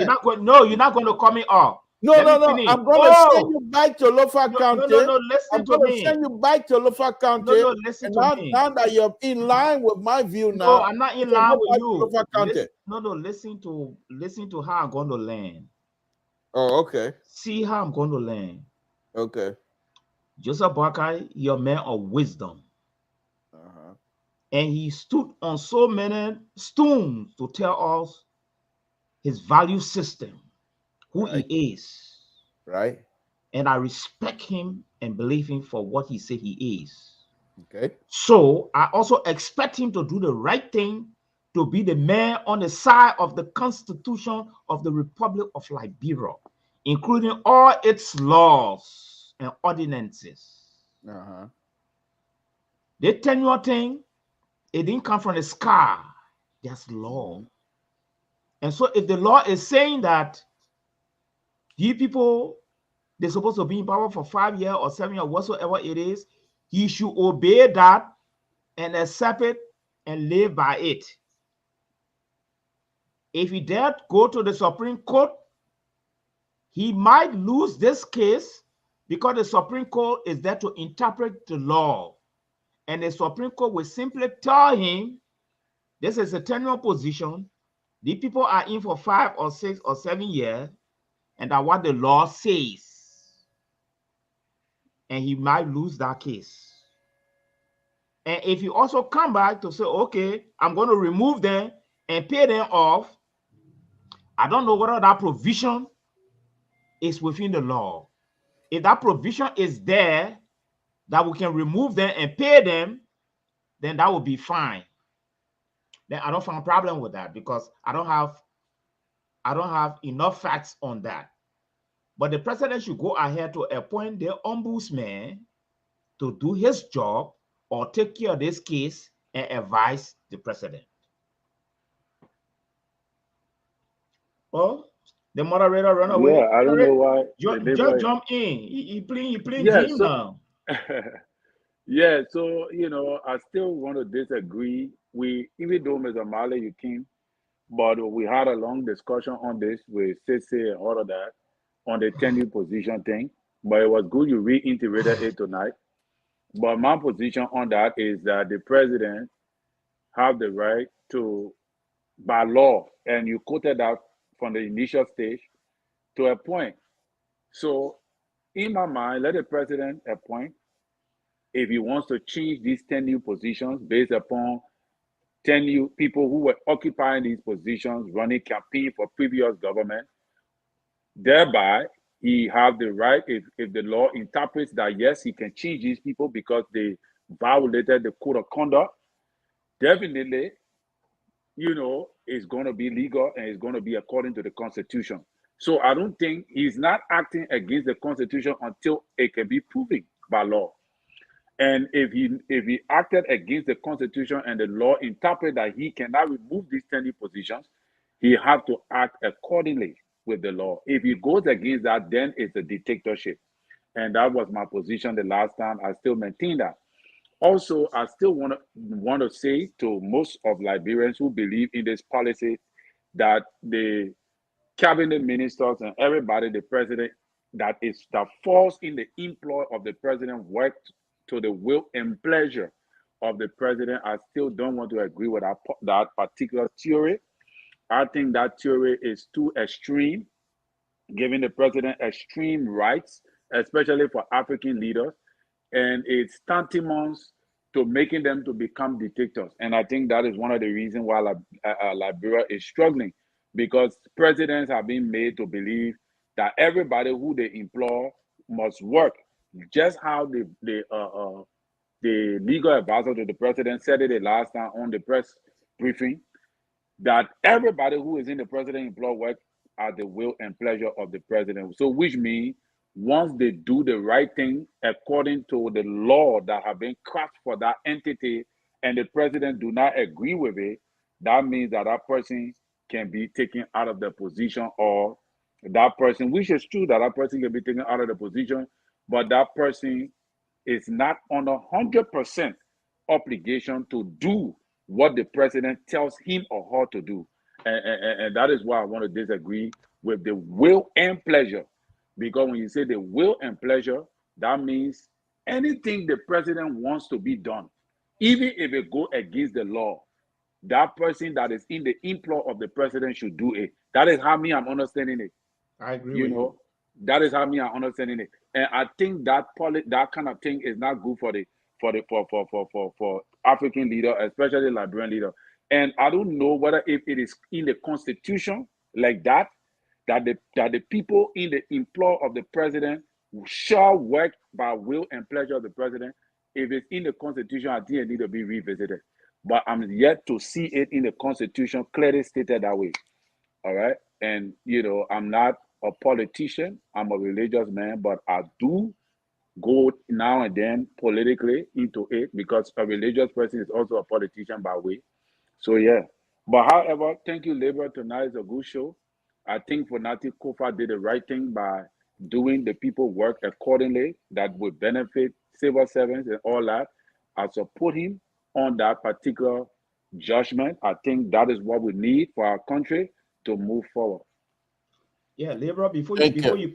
not going. No, you're not going to call me off. No. I'm going to send you back to Lofa County. No. Listen to me. I'm going to send you back to Lofa County. No, listen to me. Now that you're in line with my view now. No, I'm not in line with you. Lofa County. Listen to how I'm going to land. Oh, okay. See how I'm going to land. Okay. Joseph Boakai, you're a man of wisdom. And he stood on so many stones to tell us his value system, who he is. Right. And I respect him and believe him for what he said he is. Okay. So I also expect him to do the right thing, to be the man on the side of the Constitution of the Republic of Liberia, including all its laws and ordinances. The tenure thing, it didn't come from the sky. There's law. And so if the law is saying that these people, they're supposed to be in power for 5 years or 7 years, whatsoever it is, he should obey that and accept it and live by it. If he dared go to the Supreme Court, he might lose this case because the Supreme Court is there to interpret the law. And the Supreme Court will simply tell him, this is a tenure position. The people are in for 5 or 6 or 7 years, and that's what the law says. And he might lose that case. And if you also come back to say, okay, I'm going to remove them and pay them off, I don't know whether that provision is within the law. If that provision is there, that we can remove them and pay them, then that would be fine. Then I don't find a problem with that because I don't have enough facts on that. But the president should go ahead to appoint the ombudsman to do his job or take care of this case and advise the president. Well, the moderator run away. Yeah, I don't know why. Just jump in. He playing yeah, game now. Yeah, so I still want to disagree. Even though Mr. Male, you came, but we had a long discussion on this with Sisse and all of that on the tenure position thing. But it was good you reiterated it tonight. But my position on that is that the president have the right to, by law, and you quoted that from the initial stage, to appoint. So in my mind, let the president appoint. If he wants to change these tenure positions based upon tenure people who were occupying these positions, running campaign for previous government, thereby he have the right, if the law interprets that yes, he can change these people because they violated the code of conduct, definitely, it's going to be legal and it's going to be according to the Constitution. So I don't think he's not acting against the Constitution until it can be proven by law. And if he acted against the Constitution and the law interpret that he cannot remove these 10 positions, he have to act accordingly with the law. If he goes against that, then it's a dictatorship. And that was my position the last time. I still maintain that. Also, I still want to say to most of Liberians who believe in this policy that the cabinet ministers and everybody, the president, that falls in the employ of the president, work to the will and pleasure of the president. I still don't want to agree with that particular theory. I think that theory is too extreme, giving the president extreme rights, especially for African leaders, and it's tantamount to making them to become dictators. And I think that is one of the reasons why Liberia is struggling, because presidents have been made to believe that everybody who they employ must work. Just how the legal advisor to the president said it the last time on the press briefing, that everybody who is in the president employ work at the will and pleasure of the president. So which means once they do the right thing according to the law that have been crafted for that entity and the president do not agree with it, that means that that person can be taken out of the position, or that person, which is true that that person can be taken out of the position, but that person is not under 100% obligation to do what the president tells him or her to do. And that is why I want to disagree with the will and pleasure. Because when you say the will and pleasure, that means anything the president wants to be done, even if it go against the law, that person that is in the employ of the president should do it. That is how me I'm understanding it. I agree with you. That is how me I'm understanding it. And I think that that kind of thing is not good for African leader, especially Liberian leader. And I don't know whether if it is in the Constitution like that the people in the employ of the president shall work by will and pleasure of the president. If it's in the Constitution, I think it need to be revisited. But I'm yet to see it in the Constitution clearly stated that way. All right. And, I'm not a politician. I'm a religious man, but I do go now and then politically into it, because a religious person is also a politician by way. So, yeah. But however, thank you, Libra. Tonight is a good show. I think Fonati Kofa did the right thing by doing the people work accordingly that would benefit civil servants and all that. I support him on that particular judgment. I think that is what we need for our country to move forward. Yeah, Libra, before you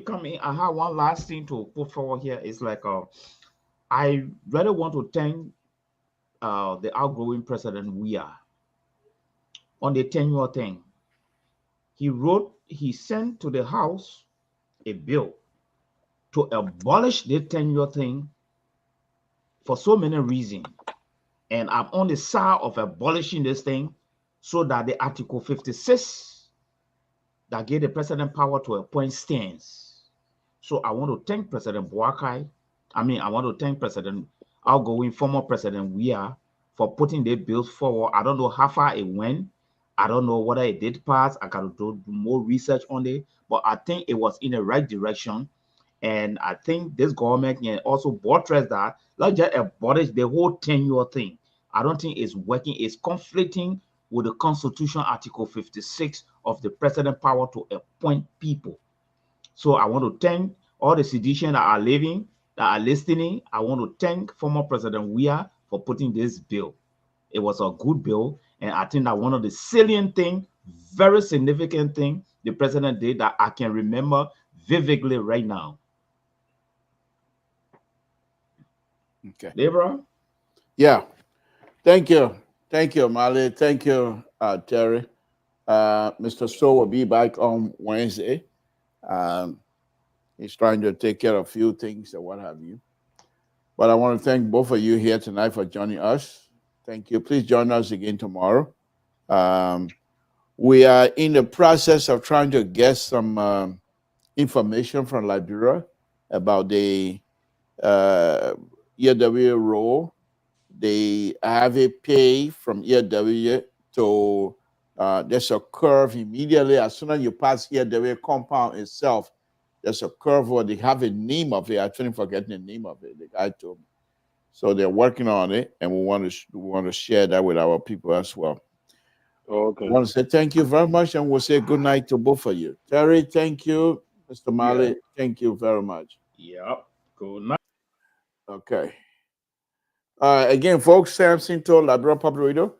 come in, I have one last thing to put forward here. It's like I really want to thank the outgoing president we are on the tenure thing. He sent to the House a bill to abolish the tenure thing for so many reasons. And I'm on the side of abolishing this thing so that the Article 56 that gave the president power to appoint stands. So I want to thank President Boakai. I want to thank outgoing former President Weah for putting the bills forward. I don't know how far it went. I don't know whether it did pass. I got to do more research on it, but I think it was in the right direction. And I think this government can also buttress that, not just abolish the whole tenure thing. I don't think it's working. It's conflicting with the Constitution, Article 56 of the president power to appoint people. So I want to thank all the citizens that are living, that are listening. I want to thank former President Weah for putting this bill. It was a good bill. And I think that one of the salient thing, very significant thing the president did that I can remember vividly right now. Okay. Deborah? Yeah. Thank you. Thank you, Mali. Thank you, Terry. Mr. Stowe will be back on Wednesday. He's trying to take care of a few things and what have you. But I want to thank both of you here tonight for joining us. Thank you. Please join us again tomorrow. We are in the process of trying to get some information from Liberia about the ERW role. They have a pay from ERW to there's a curve immediately. As soon as you pass here, the way compound itself, there's a curve where they have a name of it. I couldn't forget the name of it. The guy told me. So they're working on it, and we want to share that with our people as well. Okay. I want to say thank you very much, and we'll say good night to both of you. Terry, thank you. Mr. Mali, thank you very much. Yeah. Good night. Okay. Again, folks, Samson told Liberia Public Radio.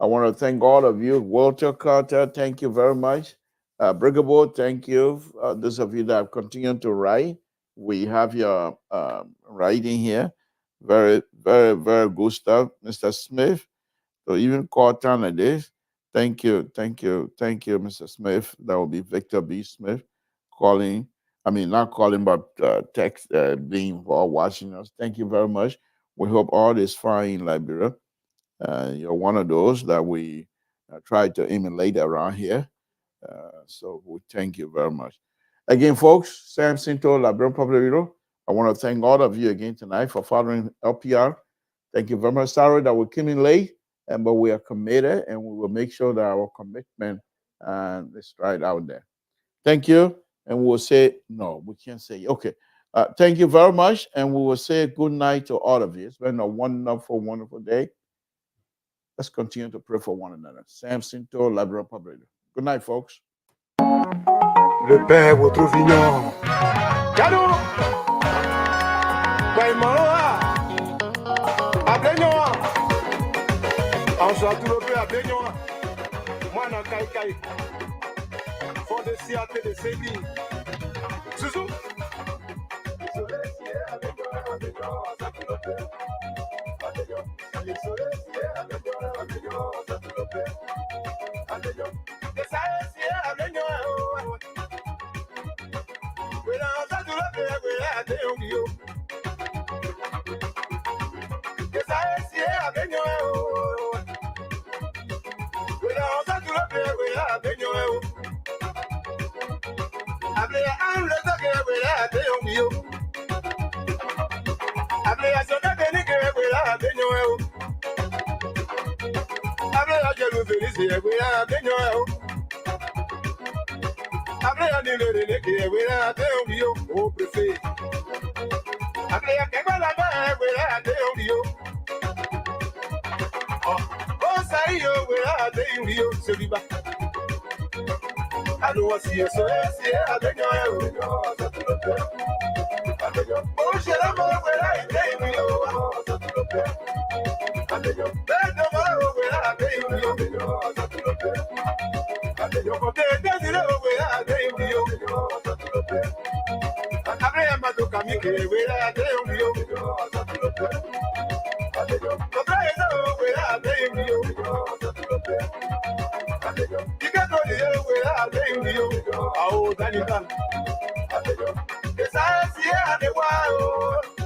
I want to thank all of you. Walter Carter, thank you very much. Brigabo, thank you. Those of you that have continued to write, we have your writing here. Very, very, very good stuff. Mr. Smith, so even call time like this. Thank you, Mr. Smith. That will be Victor B. Smith calling. I mean, not calling, but text being involved, watching us. Thank you very much. We hope all is fine in Liberia. You're one of those that we try to emulate around here. So we thank you very much. Again, folks, Samson told Liberian Public Radio. I want to thank all of you again tonight for following LPR. Thank you very much. Sorry that we came in late, but we are committed, and we will make sure that our commitment is right out there. Thank you, and we will say, no, we can't say, okay. Thank you very much, and we will say good night to all of you. It's been a wonderful, wonderful day. Let's continue to pray for one another. Samson to Liberia Public. Good night, folks. Le Père, votre vignon. Cadeau. Baïmaoa. Ablenyoa. En soit tout le peu Ablenyoa. Moi, na kai kai. Fond de siate de Sébi. Zouzou. I don't want to see you, so I think oh, shit, I'm over I tell you. I think you're better over I tell you. I think you're better over I tell you. I am to come here where I tell you. I think you're better over I tell you. You can go the way I tell you. Oh, Danny, yes, I see the wild.